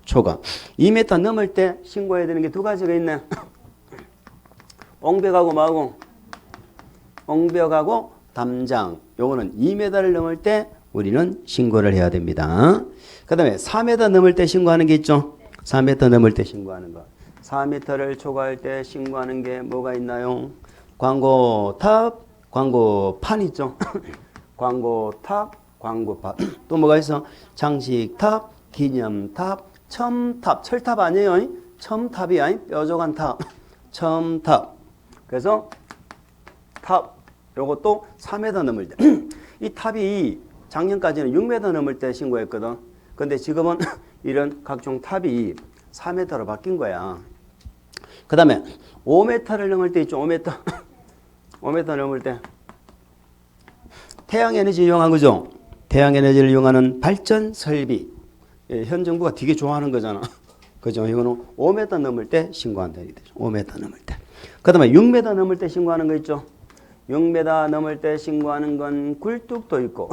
초과. 2m 넘을 때 신고해야 되는 게 두 가지가 있네. 옹벽하고 마공. 옹벽하고 담장. 요거는 2m를 넘을 때 우리는 신고를 해야 됩니다. 그 다음에 4m 넘을 때 신고하는 게 있죠. 4m 넘을 때 신고하는 거. 4m를 초과할 때 신고하는 게 뭐가 있나요? 광고탑, 광고판 있죠. 광고탑, 광고판. 또 뭐가 있어? 장식탑, 기념탑, 첨탑. 철탑 아니에요? 첨탑이야. 뾰족한 탑. 첨탑. 그래서 탑. 요것도 4m 넘을 때. 이 탑이 작년까지는 6m 넘을 때 신고했거든. 근데 지금은 이런 각종 탑이 4m로 바뀐 거야. 그 다음에 5m를 넘을 때 있죠. 5m. 5m 넘을 때. 태양에너지 이용한 거죠. 태양에너지를 이용하는 발전 설비. 예, 현 정부가 되게 좋아하는 거잖아. 그죠? 이거는 5m 넘을 때 신고한다. 5m 넘을 때. 그 다음에 6m 넘을 때 신고하는 거 있죠. 6m 넘을 때 신고하는 건 굴뚝도 있고.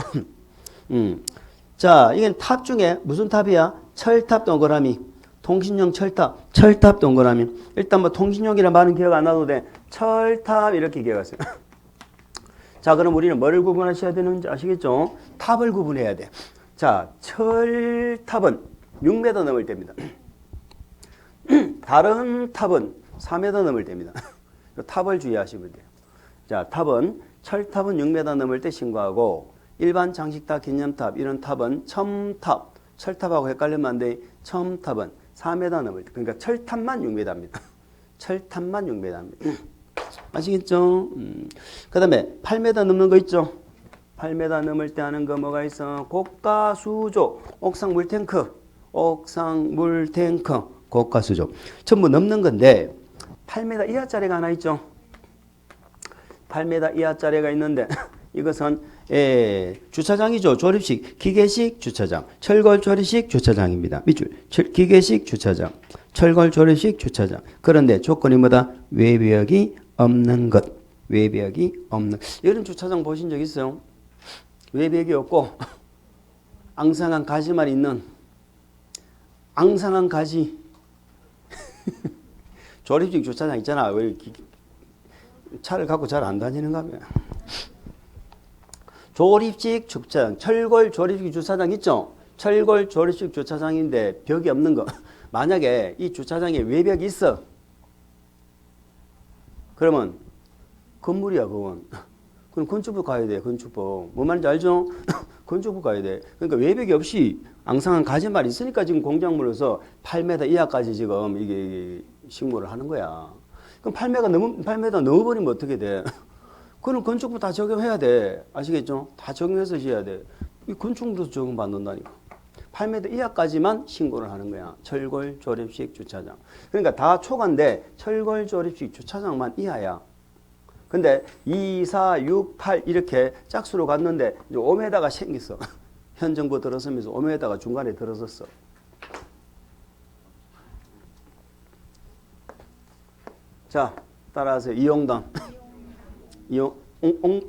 자, 이게 탑 중에 무슨 탑이야? 철탑 동그라미. 통신용 철탑. 철탑 동그라미. 일단 뭐 통신용이라는 말은 기억 안 나도 돼. 철탑 이렇게 기억하세요. 자, 그럼 우리는 뭐를 구분하셔야 되는지 아시겠죠? 탑을 구분해야 돼. 자, 철탑은 6m 넘을 때입니다. 다른 탑은 4m 넘을 때입니다. 탑을 주의하시면 돼요. 자, 탑은 철탑은 6m 넘을 때 신고하고 일반 장식탑, 기념탑 이런 탑은 첨탑, 철탑하고 헷갈리면 안 돼. 첨탑은 4m 넘을 때. 그러니까 철탑만 6m입니다. 철탑만 6m입니다. 아시겠죠? 그 다음에 8m 넘는 거 있죠? 8m 넘을 때 하는 거 뭐가 있어? 고가수조, 옥상 물탱크, 옥상 물탱크, 고가수조. 전부 넘는 건데 8m 이하짜리가 하나 있죠? 8m 이하짜리가 있는데 이것은 주차장이죠. 조립식, 기계식 주차장, 철골 조립식 주차장입니다. 밑줄, 기계식 주차장, 철골 조립식 주차장. 그런데 조건이 뭐다? 외벽이 없는 것. 외벽이 없는. 이런 주차장 보신 적 있어요? 외벽이 없고 앙상한 가지만 있는 앙상한 가지. 조립식 주차장 있잖아. 왜 차를 갖고 잘 안 다니는가 봐. 조립식 주차장, 철골 조립식 주차장 있죠? 철골 조립식 주차장인데 벽이 없는 거. 만약에 이 주차장에 외벽이 있어. 그러면 건물이야, 그건. 그럼 건축부 가야 돼, 건축부. 뭐 말인지 알죠? 건축부 가야 돼. 그러니까 외벽이 없이 앙상한 가지만 있으니까 지금 공작물로서 8m 이하까지 지금 이게 신고를 하는 거야. 그럼 8m 넘어버리면 어떻게 돼? 그럼 건축부 다 적용해야 돼. 아시겠죠? 다 적용해서 지어야 돼. 이 건축물로서 적용받는다니까. 8m 이하까지만 신고를 하는 거야. 철골 조립식 주차장. 그러니까 다 초과인데 철골 조립식 주차장만 이하야. 근데 2, 4, 6, 8 이렇게 짝수로 갔는데 이제 5m가 생겼어. 현 정부 들어서면서 5m가 중간에 들어섰어. 자, 따라하세요. 이용담.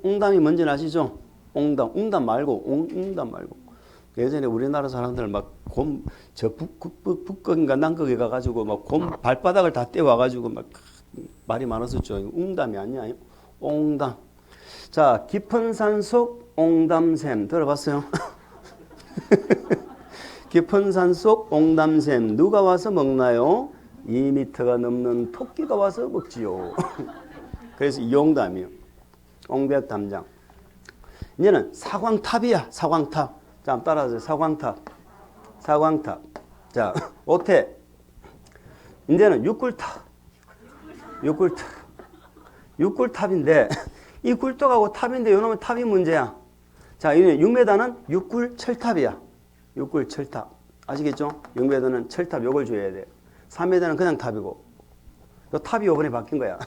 옹담이 뭔지 아시죠? 옹담 말고 옹담 말고. 예전에 우리나라 사람들 막 북극인가 남극에 가가지고 막 발바닥을 다 떼와가지고 막 말이 많았었죠. 옹담이 아니야. 옹담. 자, 깊은 산속 옹담샘 들어봤어요? 깊은 산속 옹담샘 누가 와서 먹나요? 2m가 넘는 토끼가 와서 먹지요. 그래서 이용담이요. 옹벽담장. 이제는 사광탑이야. 사광탑. 자, 한번 따라하세요. 사광탑. 사광탑. 자, 오태. 이제는 육굴탑. 육굴탑. 육굴탑인데 이 굴뚝하고 탑인데 요놈은 탑이 문제야. 자, 이는 6m는 육굴 철탑이야. 육굴 철탑. 아시겠죠? 6m는 철탑 요걸 줘야 돼. 3m는 그냥 탑이고. 요 탑이 요번에 바뀐 거야.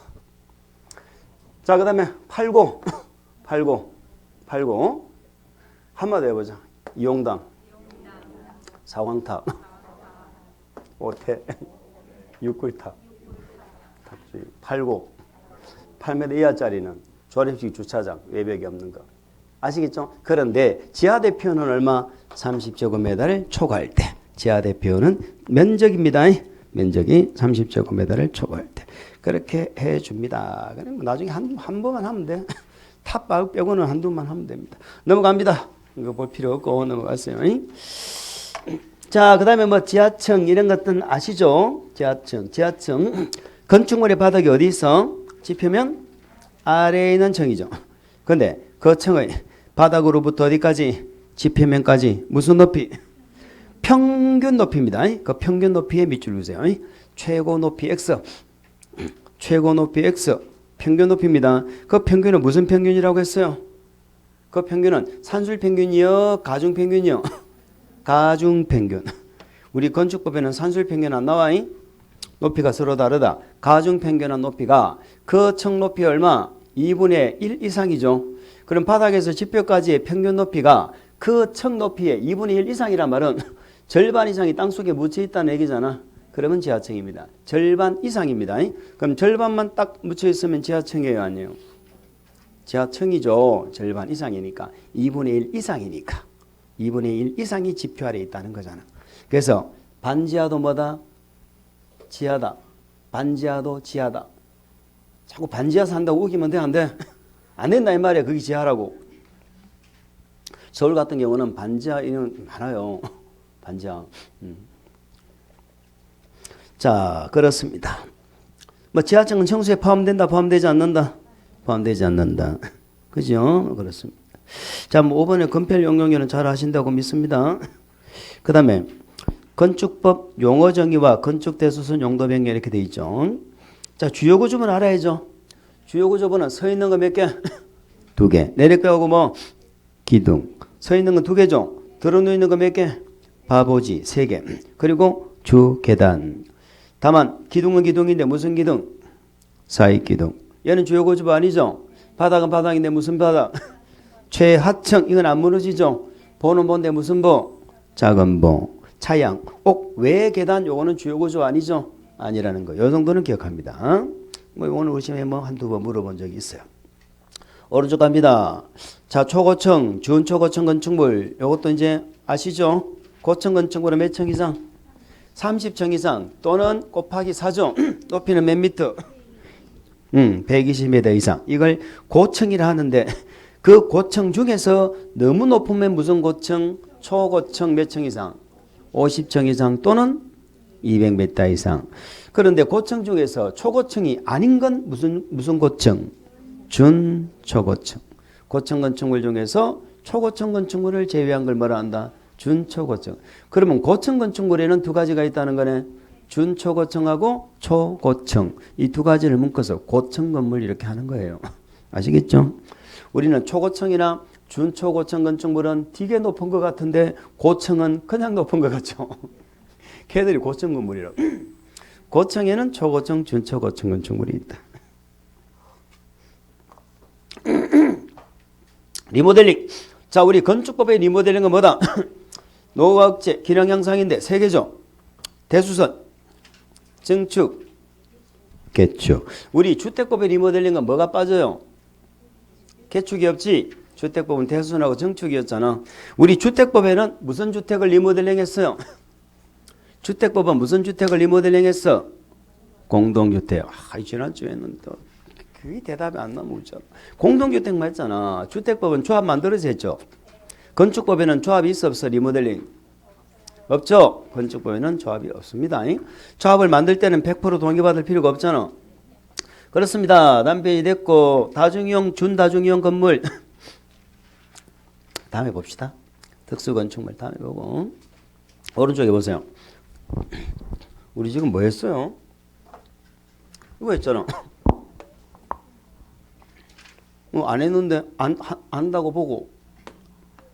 자, 그 다음에 8고. 8고. 한마디 해보자. 이용담. 사광탑. 오태. 육굴탑. 8고. 8m 이하짜리는 조립식 주차장, 외벽이 없는 거. 아시겠죠? 그런데 지하대표는 얼마? 30제곱미터를 초과할 때. 지하대표는 면적입니다. 면적이 30제곱미터를 초과할 때. 그렇게 해줍니다. 그럼 나중에 한 번만 하면 돼. 탑 빼고는 한두만 하면 됩니다. 넘어갑니다. 이거 볼 필요 없고 넘어갔어요. 자, 그 다음에 뭐 지하층 이런 것들은 아시죠? 지하층. 건축물의 바닥이 어디 있어? 지표면 아래에 있는 층이죠. 근데 거층의 바닥으로부터 어디까지? 지표면까지 무슨 높이? 평균 높이입니다. 그 평균 높이에 밑줄 그으세요. 최고 높이 x, 최고 높이 x, 평균 높이입니다. 그 평균은 무슨 평균이라고 했어요? 그 평균은 산술 평균이요, 가중 평균이요? 가중 평균. 우리 건축법에는 산술 평균 안 나와. 높이가 서로 다르다. 가중 평균한 높이가 그 층 높이 얼마? 2분의 1 이상이죠. 그럼 바닥에서 지표까지의 평균 높이가 그 층 높이의 2분의 1 이상이란 말은 절반 이상이 땅속에 묻혀 있다는 얘기잖아. 그러면 지하층입니다. 절반 이상입니다. 그럼 절반만 딱 묻혀 있으면 지하층이에요, 아니에요? 지하층이죠. 절반 이상이니까. 2분의 1 이상이니까. 2분의 1 이상이 지표 아래에 있다는 거잖아. 그래서 반지하도 뭐다? 지하다. 반지하도 지하다. 자꾸 반지하 산다고 우기면 돼, 안 돼? 안 된다 이 말이야. 그게 지하라고. 서울 같은 경우는 반지하 이런 많아요. 반지하. 자, 그렇습니다. 뭐 지하층은 청수에 포함된다, 포함되지 않는다? 포함되지 않는다. 그죠? 그렇습니다. 자, 뭐 5번에 건폐 용역료는 잘 하신다고 믿습니다. 그 다음에 건축법 용어 정의와 건축 대수선 용도 변경 이렇게 돼 있죠. 자, 주요 구조물 알아야죠. 주요 구조물은 서 있는 거 몇 개? 2개. 내리뼈하고 뭐 기둥. 서 있는 건 2개죠. 들어 누이는 거 몇 개? 바보지 3개. 그리고 주 계단. 다만 기둥은 기둥인데 무슨 기둥? 사익 기둥. 얘는 주요 구조물 아니죠. 바닥은 바닥인데 무슨 바닥? 최하층. 이건 안 무너지죠. 보는 본데 무슨 보? 작은 보. 차양, 옥, 외 계단 요거는 주요 구조 아니죠? 아니라는 거. 요 정도는 기억합니다. 뭐 오늘 오시면 뭐 한두 번 물어본 적이 있어요. 오른쪽 갑니다. 자, 초고층, 준초고층 건축물. 요것도 이제 아시죠? 고층 건축물은 몇 층 이상? 30층 이상 또는 곱하기 4죠. 높이는 몇 미터? 120m 이상. 이걸 고층이라 하는데 그 고층 중에서 너무 높으면 무슨 고층? 초고층 몇 층 이상? 50층 이상 또는 200m 이상. 그런데 고층 중에서 초고층이 아닌 건 무슨 고층? 준초고층. 고층 건축물 중에서 초고층 건축물을 제외한 걸 뭐라 한다? 준초고층. 그러면 고층 건축물에는 2가지가 있다는 거네. 준초고층하고 초고층. 이 2가지를 묶어서 고층 건물 이렇게 하는 거예요. 아시겠죠? 우리는 초고층이나 준초고층 건축물은 되게 높은 것 같은데 고층은 그냥 높은 것 같죠. 걔들이 고층 건물이라고. 고층에는 초고층, 준초고층 건축물이 있다. 리모델링. 자, 우리 건축법의 리모델링은 뭐다? 노후화학재, 기능 향상인데 3개죠. 대수선, 증축, 개축. 우리 주택법의 리모델링은 뭐가 빠져요? 개축이 없지. 주택법은 대수선하고 증축이었잖아. 우리 주택법에는 무슨 주택을 리모델링 했어요? 주택법은 무슨 주택을 리모델링 했어? 공동주택. 지난주에는 또 그게 대답이 안 나오잖아. 공동주택만 했잖아. 주택법은 조합 만들어서 했죠. 건축법에는 조합이 있어 없어? 리모델링. 없죠? 건축법에는 조합이 없습니다. 조합을 만들 때는 100% 동의받을 필요가 없잖아. 그렇습니다. 남편이 됐고 다중이용, 준다중이용 건물 다음에 봅시다. 특수건축물 다음에 보고. 오른쪽에 보세요. 우리 지금 뭐 했어요? 이거 했잖아. 안 했는데 안다고 보고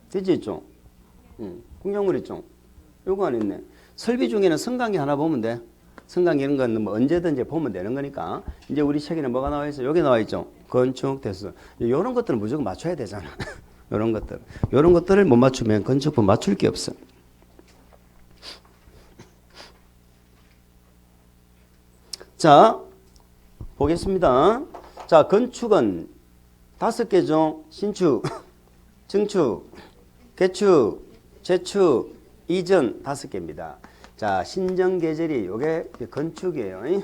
되지 있죠? 공작물 있죠? 요거 안 했네. 설비 중에는 성강이 하나 보면 돼. 성강 이런 건 뭐 언제든지 보면 되는 거니까. 이제 우리 책에는 뭐가 나와 있어요? 여기 나와 있죠? 건축, 대수. 이런 것들은 무조건 맞춰야 되잖아. 이런 것들. 이런 것들을 못 맞추면 건축법 맞출 게 없어. 자, 보겠습니다. 자, 건축은 5개죠. 신축, 증축, 개축, 재축, 이전 5개입니다. 자, 신정계절이 요게 건축이에요.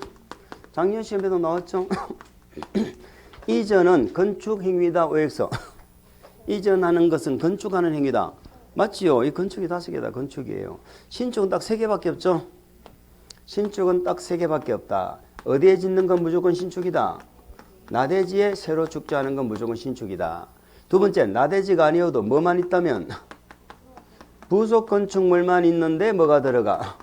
작년 시험에도 나왔죠. 이전은 건축 행위다. OX. 이전하는 것은 건축하는 행위다. 맞지요? 이 건축이 5개다. 건축이에요. 신축은 딱 3개밖에 없죠. 신축은 딱 3개밖에 없다. 어디에 짓는 건 무조건 신축이다. 나대지에 새로 축조하는 건 무조건 신축이다. 두 번째, 나대지가 아니어도 뭐만 있다면 부속 건축물만 있는데 뭐가 들어가?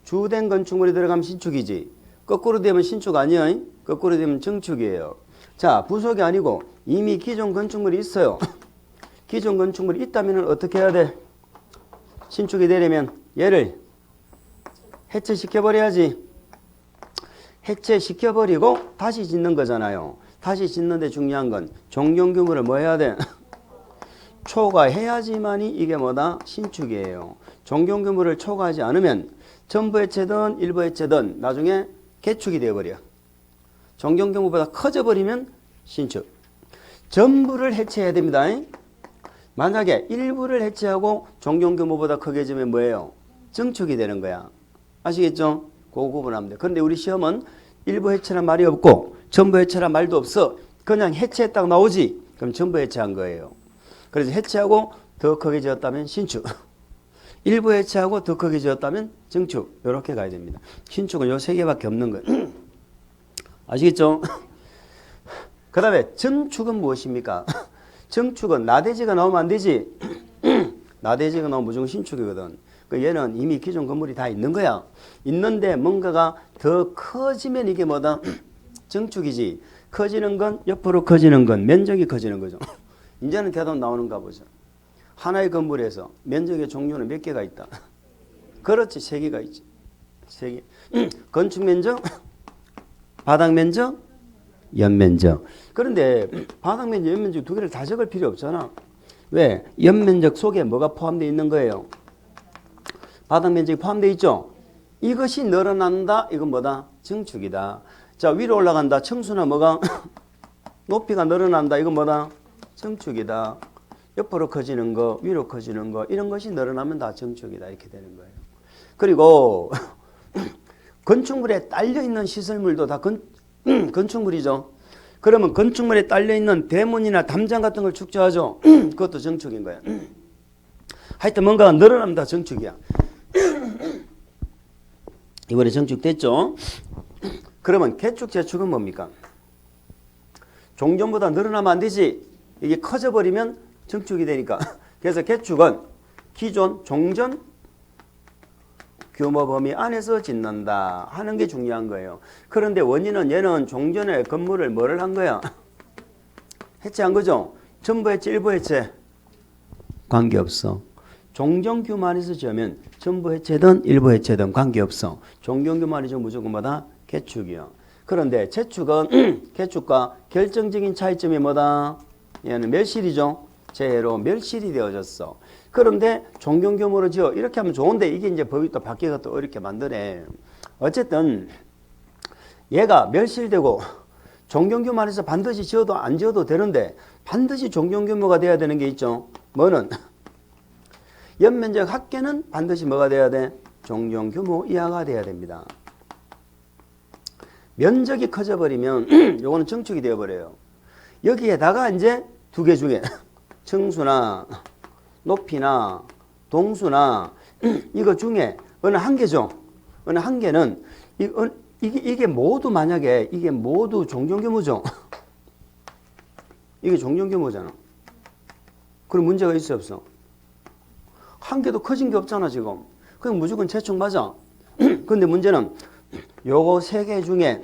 주된 건축물이 들어가면 신축이지. 거꾸로 되면 신축 아니야? 거꾸로 되면 증축이에요. 자, 부속이 아니고 이미 기존 건축물이 있어요. 기존 건축물이 있다면 어떻게 해야 돼? 신축이 되려면 얘를 해체시켜버려야지. 해체시켜버리고 다시 짓는 거잖아요. 다시 짓는데 중요한 건 종용규모를 뭐 해야 돼? 초과해야지만이 이게 뭐다? 신축이에요. 종용규모를 초과하지 않으면 전부 해체든 일부 해체든 나중에 개축이 되어버려. 종용규모보다 커져버리면 신축. 전부를 해체해야 됩니다. 만약에 일부를 해체하고 종용규모보다 크게 지면 뭐예요? 증축이 되는 거야. 아시겠죠? 그거 구분하면 돼. 그런데 우리 시험은 일부 해체란 말이 없고 전부 해체란 말도 없어. 그냥 해체했다고 나오지. 그럼 전부 해체한 거예요. 그래서 해체하고 더 크게 지었다면 신축. 일부 해체하고 더 크게 지었다면 증축. 이렇게 가야 됩니다. 신축은 요 세 개밖에 없는 거예요. 아시겠죠? 그 다음에 증축은 무엇입니까? 증축은 나대지가 나오면 안 되지. 나대지가 나오면 무조건 신축이거든. 얘는 이미 기존 건물이 다 있는 거야. 있는데 뭔가가 더 커지면 이게 뭐다? 증축이지. 커지는 건, 옆으로 커지는 건, 면적이 커지는 거죠. 이제는 대답 나오는가 보죠. 하나의 건물에서 면적의 종류는 몇 개가 있다? 그렇지, 세 개가 있지. 세 개. 건축 면적, 바닥 면적, 연면적. 그런데 바닥 면적, 연면적 두 개를 다 적을 필요 없잖아. 왜? 연면적 속에 뭐가 포함되어 있는 거예요? 바닥 면적이 포함되어 있죠. 이것이 늘어난다. 이건 뭐다? 증축이다. 자, 위로 올라간다. 층수나 뭐가? 높이가 늘어난다. 이건 뭐다? 증축이다. 옆으로 커지는 거, 위로 커지는 거, 이런 것이 늘어나면 다 증축이다. 이렇게 되는 거예요. 그리고 건축물에 딸려있는 시설물도 다 건축물이죠. 그러면 건축물에 딸려있는 대문이나 담장 같은 걸 축조하죠. 그것도 증축인 거야. 하여튼 뭔가가 늘어나면 다 증축이야. 이번에 증축됐죠? 그러면 개축, 재축은 뭡니까? 종전보다 늘어나면 안 되지. 이게 커져버리면 증축이 되니까. 그래서 개축은 기존 종전 규모 범위 안에서 짓는다 하는 게 중요한 거예요. 그런데 원인은 얘는 종전의 건물을 뭐를 한 거야? 해체한 거죠? 전부 해체, 일부 해체? 관계없어. 종전 규모 안에서 지으면 전부 해체든 일부 해체든 관계없어. 종전 규모 안에서 무조건 뭐다? 개축이야. 그런데 재축은 개축과 결정적인 차이점이 뭐다? 얘는 멸실이죠. 재해로 멸실이 되어졌어. 그런데 종전 규모로 지어 이렇게 하면 좋은데 이게 이제 법이 또 바뀌어서 또 어렵게 만드네. 어쨌든 얘가 멸실되고 종전 규모 안에서 반드시 지어도 안 지어도 되는데 반드시 종전 규모가 돼야 되는 게 있죠. 뭐는? 연면적 합계는 반드시 뭐가 돼야 돼? 종전 규모 이하가 돼야 됩니다. 면적이 커져버리면 요거는 증축이 되어버려요. 여기에다가 이제 두 개 중에 층수나 높이나 동수나 이거 중에 어느 한 개죠. 어느 한 개는 이게 모두 만약에 이게 모두 종전 규모죠. 이게 종전 규모잖아. 그럼 문제가 있어 없어? 한 개도 커진 게 없잖아 지금. 그럼 무조건 재축 맞아. 근데 문제는 요거 세 개 중에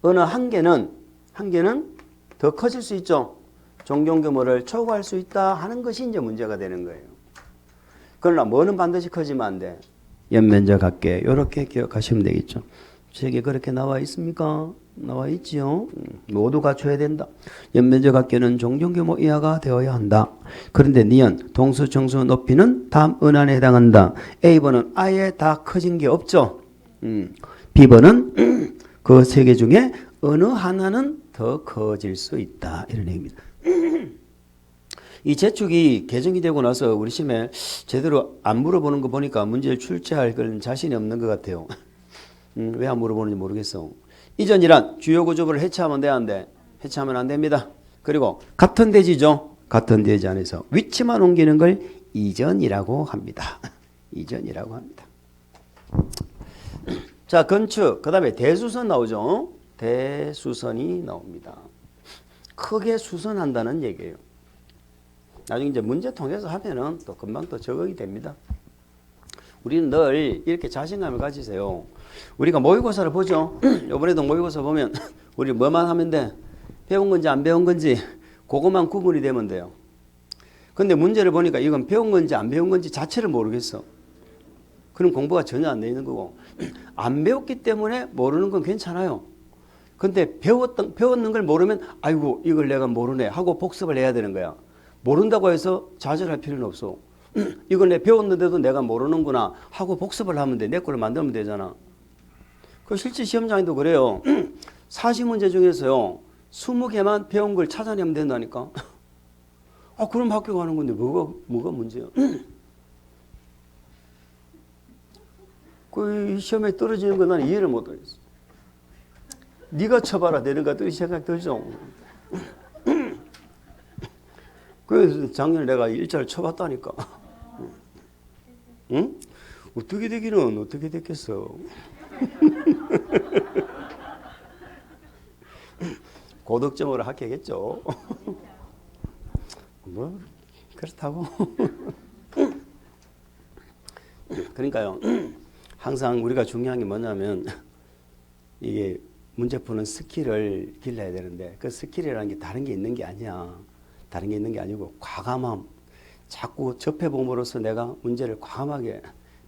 어느 한 개는 더 커질 수 있죠. 종전 규모를 초과할 수 있다 하는 것이 이제 문제가 되는 거예요. 그러나 뭐는 반드시 커지면 안 돼? 연면적 합계. 이렇게 기억하시면 되겠죠. 책에 그렇게 나와 있습니까? 나와 있지요. 모두 갖춰야 된다. 연면적 합계는 종전 규모 이하가 되어야 한다. 그런데 니은, 동수, 정수, 높이는 다음 은안에 해당한다. A번은 아예 다 커진 게 없죠. B번은 그 세 개 중에 어느 하나는 더 커질 수 있다. 이런 얘기입니다. 이 재축이 개정이 되고 나서 우리 시험에 제대로 안 물어보는 거 보니까 문제를 출제할 그런 자신이 없는 것 같아요. 왜 안 물어보는지 모르겠어. 이전이란 주요 구조물을 해체하면 돼, 안 돼? 해체하면 안 됩니다. 그리고 같은 대지죠. 같은 대지 안에서 위치만 옮기는 걸 이전이라고 합니다. 이전이라고 합니다. 자, 건축. 그 다음에 대수선 나오죠. 대수선이 나옵니다. 크게 수선한다는 얘기예요. 나중에 이제 문제 통해서 하면은 또 금방 또 적응이 됩니다. 우리는 늘 이렇게 자신감을 가지세요. 우리가 모의고사를 보죠. 이번에도 모의고사 보면 우리 뭐만 하면 돼? 배운 건지 안 배운 건지 그것만 구분이 되면 돼요. 근데 문제를 보니까 이건 배운 건지 안 배운 건지 자체를 모르겠어. 그럼 공부가 전혀 안 돼 있는 거고, 안 배웠기 때문에 모르는 건 괜찮아요. 근데 배웠는 걸 모르면 아이고 이걸 내가 모르네 하고 복습을 해야 되는 거야. 모른다고 해서 좌절할 필요는 없어. 이걸 내가 배웠는데도 내가 모르는구나 하고 복습을 하면 돼. 내 거를 만들면 되잖아. 그 실제 시험장에도 그래요. 40문제 중에서요 20개만 배운 걸 찾아내면 된다니까. 아 그럼 합격하는 건데 뭐가 문제야? 그 시험에 떨어지는 거 나는 이해를 못 하겠어. 네가 쳐봐라 되는 것 같은 생각 들죠. 그래서 작년에 내가 일자를 쳐봤다니까. 응? 어떻게 되기는 어떻게 됐겠어. 고득점으로 합격했죠. 뭐 그렇다고. 그러니까요. 항상 우리가 중요한 게 뭐냐면 이게 문제 푸는 스킬을 길러야 되는데 그 스킬이라는 게 다른 게 있는 게 아니야. 다른 게 있는 게 아니고 과감함. 자꾸 접해봄으로써 내가 문제를 과감하게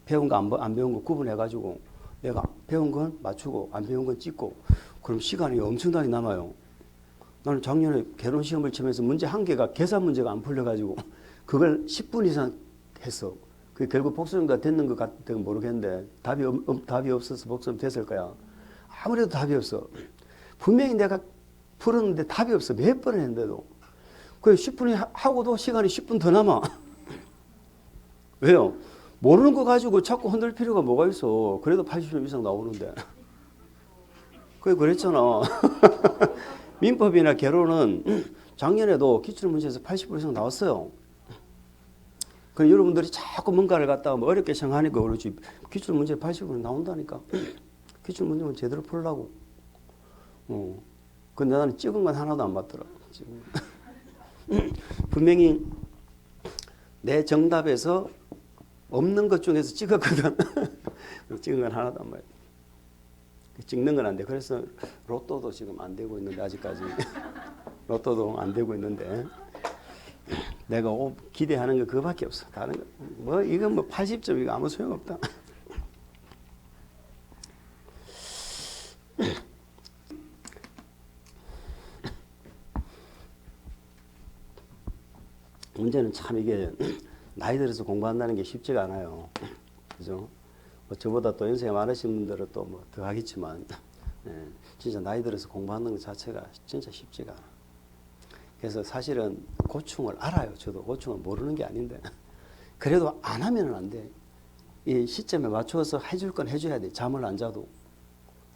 배운 거 안 배운 거 구분해가지고 내가 배운 건 맞추고 안 배운 건 찍고 그럼 시간이 엄청나게 남아요. 나는 작년에 개론 시험을 치면서 문제 한 개가 계산 문제가 안 풀려가지고 그걸 10분 이상 했어. 그 결국 복수가 됐는 것 같은 모르겠는데 답이 없어서 복수 됐을 거야. 아무래도 답이 없어. 분명히 내가 풀었는데 답이 없어. 몇 번을 했는데도. 그 10분이 하고도 시간이 10분 더 남아. 왜요? 모르는 거 가지고 자꾸 흔들 필요가 뭐가 있어. 그래도 80점 이상 나오는데. 그게 그랬잖아. 민법이나 개론은 작년에도 기출문제에서 80% 이상 나왔어요. 그 여러분들이 자꾸 뭔가를 갖다가 뭐 어렵게 생각하니까 그렇지. 기출문제 80% 나온다니까. 기출문제는 제대로 풀라고. 근데 나는 찍은 건 하나도 안 맞더라. 분명히 내 정답에서 없는 것 중에서 찍었거든. 찍은 건 하나도 안 맞아. 찍는 건 안 돼. 그래서 로또도 지금 안 되고 있는데 아직까지. 로또도 안 되고 있는데 내가 기대하는 거 그거밖에 없어. 다른 거 뭐 이건 뭐 80점 이거 아무 소용 없다. 문제는 참 이게 나이 들어서 공부한다는 게 쉽지가 않아요. 그죠? 뭐 저보다 또 연세가 많으신 분들은 또 뭐 더 하겠지만, 진짜 나이 들어서 공부하는 것 자체가 진짜 쉽지가 않아. 그래서 사실은 고충을 알아요. 저도 고충을 모르는 게 아닌데. 그래도 안 하면 안 돼. 이 시점에 맞춰서 해줄 건 해줘야 돼. 잠을 안 자도.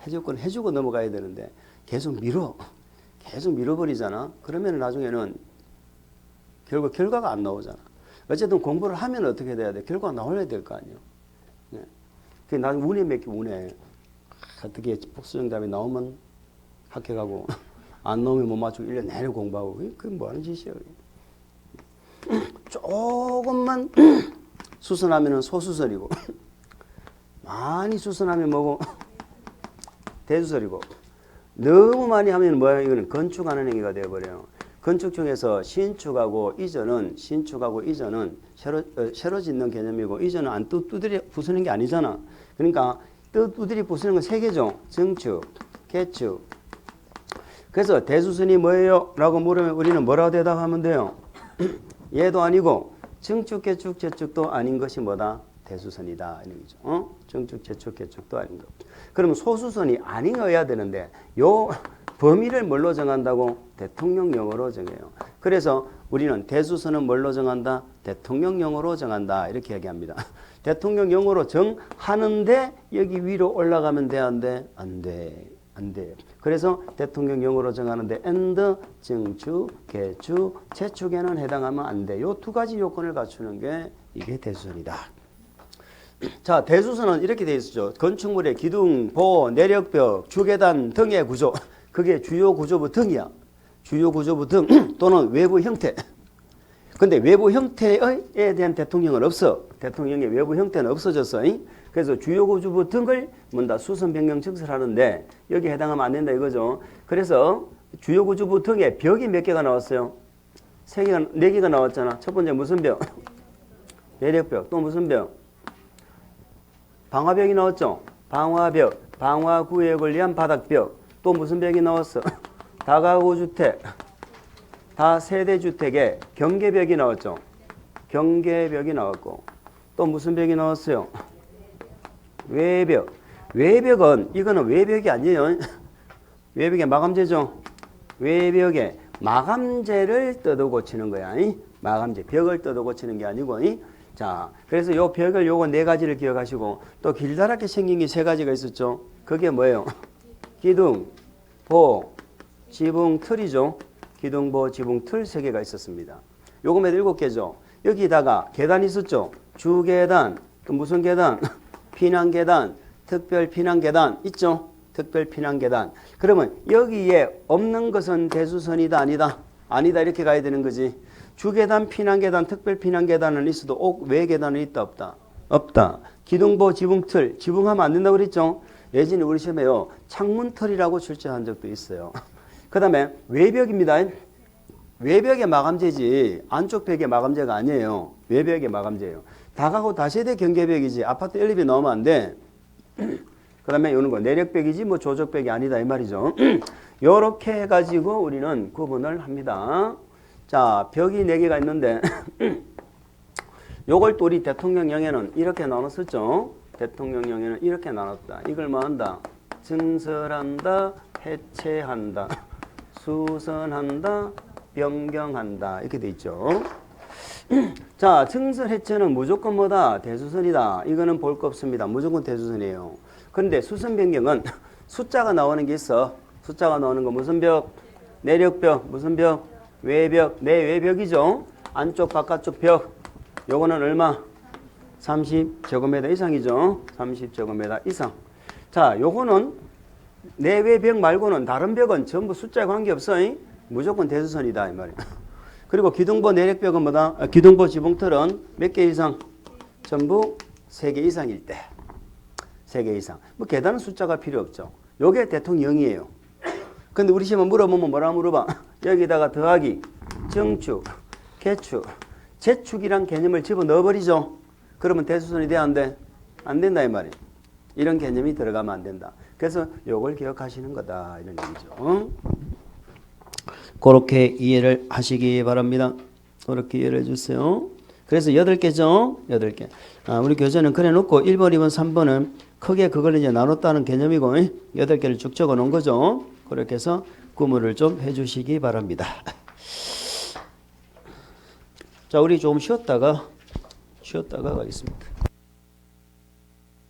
해줄 건 해주고 넘어가야 되는데 계속 밀어버리잖아. 그러면 나중에는 결국 결과가 안 나오잖아. 어쨌든 공부를 하면 어떻게 돼야 돼? 결과가 나와야 될 거 아니에요. 네. 그 나중에 운에 맡겨 운에. 어떻게 복수정답이 나오면 합격하고 안 나오면 못 맞추고 1년 내내 공부하고 그게 뭐 하는 짓이야. 조금만 수선하면 소수설이고 많이 수선하면 뭐고 대수설이고 너무 많이 하면 뭐야? 이거는 건축하는 행위가 되어버려요. 건축 중에서 신축하고 이전은 새로 짓는 개념이고 이전은 안 두드려 부수는 게 아니잖아. 그러니까 두드려 부수는 건 세 개죠. 증축, 개축. 그래서 대수선이 뭐예요? 라고 물으면 우리는 뭐라고 대답하면 돼요? 얘도 아니고 증축, 개축, 재축도 아닌 것이 뭐다? 대수선이다. 이런 거죠. 증축, 재축, 개축도 아닌 거. 그러면 소수선이 아니어야 되는데 요 범위를 뭘로 정한다고? 대통령령으로 정해요. 그래서 우리는 대수선은 뭘로 정한다? 대통령령으로 정한다. 이렇게 얘기합니다. 대통령령으로 정하는데 여기 위로 올라가면 돼? 안 돼? 안 돼. 안 돼. 그래서 대통령령으로 정하는데 and, 증축, 개축, 재축에는 해당하면 안 돼. 요 두 가지 요건을 갖추는 게 이게 대수선이다. 자, 대수선은 이렇게 되어 있죠. 건축물의 기둥, 보, 내력벽, 주계단 등의 구조. 그게 주요 구조부 등이야. 주요 구조부 등 또는 외부 형태. 근데 외부 형태에 대한 대통령은 없어. 대통령의 외부 형태는 없어졌어. 그래서 주요 구조부 등을 뭔다 수선 변경 증설하는데 여기 해당하면 안 된다 이거죠. 그래서 주요 구조부 등에 벽이 몇 개가 나왔어요? 3개가, 4개가 나왔잖아. 첫 번째 무슨 벽? 내력벽. 또 무슨 벽? 방화벽이 나왔죠. 방화벽. 방화구역을 위한 바닥벽. 또 무슨 벽이 나왔어? 다가구 주택. 다세대 주택에 경계벽이 나왔죠. 경계벽이 나왔고. 또 무슨 벽이 나왔어요? 외벽. 외벽은 이거는 외벽이 아니에요. 외벽의 마감재죠. 외벽에 마감재를 뜯어 고치는 거야. 마감재. 벽을 뜯어 고치는 게 아니고. 자, 그래서 요 벽을 요거 4가지를 기억하시고 또 길다랗게 생긴 게 3가지가 있었죠. 그게 뭐예요? 기둥, 보, 지붕, 틀이죠. 기둥, 보, 지붕, 틀 3개가 있었습니다. 요거면 7개죠. 여기다가 계단 있었죠. 주계단, 또 무슨 계단? 피난계단, 특별 피난계단 있죠. 특별 피난계단. 그러면 여기에 없는 것은 대수선이다 아니다? 아니다 이렇게 가야 되는 거지. 주계단, 피난계단, 특별 피난계단은 있어도 외계단은 있다 없다? 없다. 기둥보, 지붕틀. 지붕하면 안 된다고 그랬죠. 예전에 우리 시험에요. 창문틀이라고 출제한 적도 있어요. 그 다음에 외벽입니다. 외벽의 마감재지 안쪽 벽의 마감재가 아니에요. 외벽의 마감재예요. 다가구 다세대 경계벽이지 아파트 엘리베이터 넣으면 안 돼. 그 다음에 이런 거 내력벽이지 뭐 조적벽이 아니다 이 말이죠. 요렇게 해가지고 우리는 구분을 합니다. 자, 벽이 4개가 있는데 요걸 또 우리 대통령령에는 이렇게 나눴었죠. 대통령령에는 이렇게 나눴다. 이걸 뭐 한다? 증설한다, 해체한다, 수선한다, 변경한다 이렇게 돼 있죠. 자, 증설 해체는 무조건 뭐다? 대수선이다. 이거는 볼 거 없습니다. 무조건 대수선이에요. 그런데 수선 변경은 숫자가 나오는 게 있어. 숫자가 나오는 거 무슨 벽? 내력벽. 무슨 벽? 외벽. 내외벽이죠. 안쪽 바깥쪽 벽. 요거는 얼마? 30제곱미터 이상이죠. 30제곱미터 이상. 자, 요거는 내외벽 말고는 다른 벽은 전부 숫자에 관계없어. 무조건 대수선이다 이 말이야. 그리고 기둥보 내력벽은 뭐다? 기둥보 지붕틀은 몇 개 이상? 전부 3개 이상일 때. 3개 이상. 뭐 계단은 숫자가 필요 없죠. 요게 대통령이에요. 근데 우리 시험은 물어보면 뭐라 물어봐? 여기다가 더하기, 정축, 개축, 재축이란 개념을 집어넣어버리죠. 그러면 대수선이 돼 안 돼? 안 된다 이 말이에요. 이런 개념이 들어가면 안 된다. 그래서 요걸 기억하시는 거다 이런 얘기죠. 그렇게 이해를 하시기 바랍니다. 그렇게 이해를 해주세요. 그래서 8개죠. 8개. 우리 교재는 그래 놓고 1번, 2번, 3번은 크게 그걸 이제 나눴다는 개념이고 8개를 쭉 적어 놓은 거죠. 그렇게 해서 구문을 좀 해주시기 바랍니다. 자, 우리 좀 쉬었다가 가겠습니다.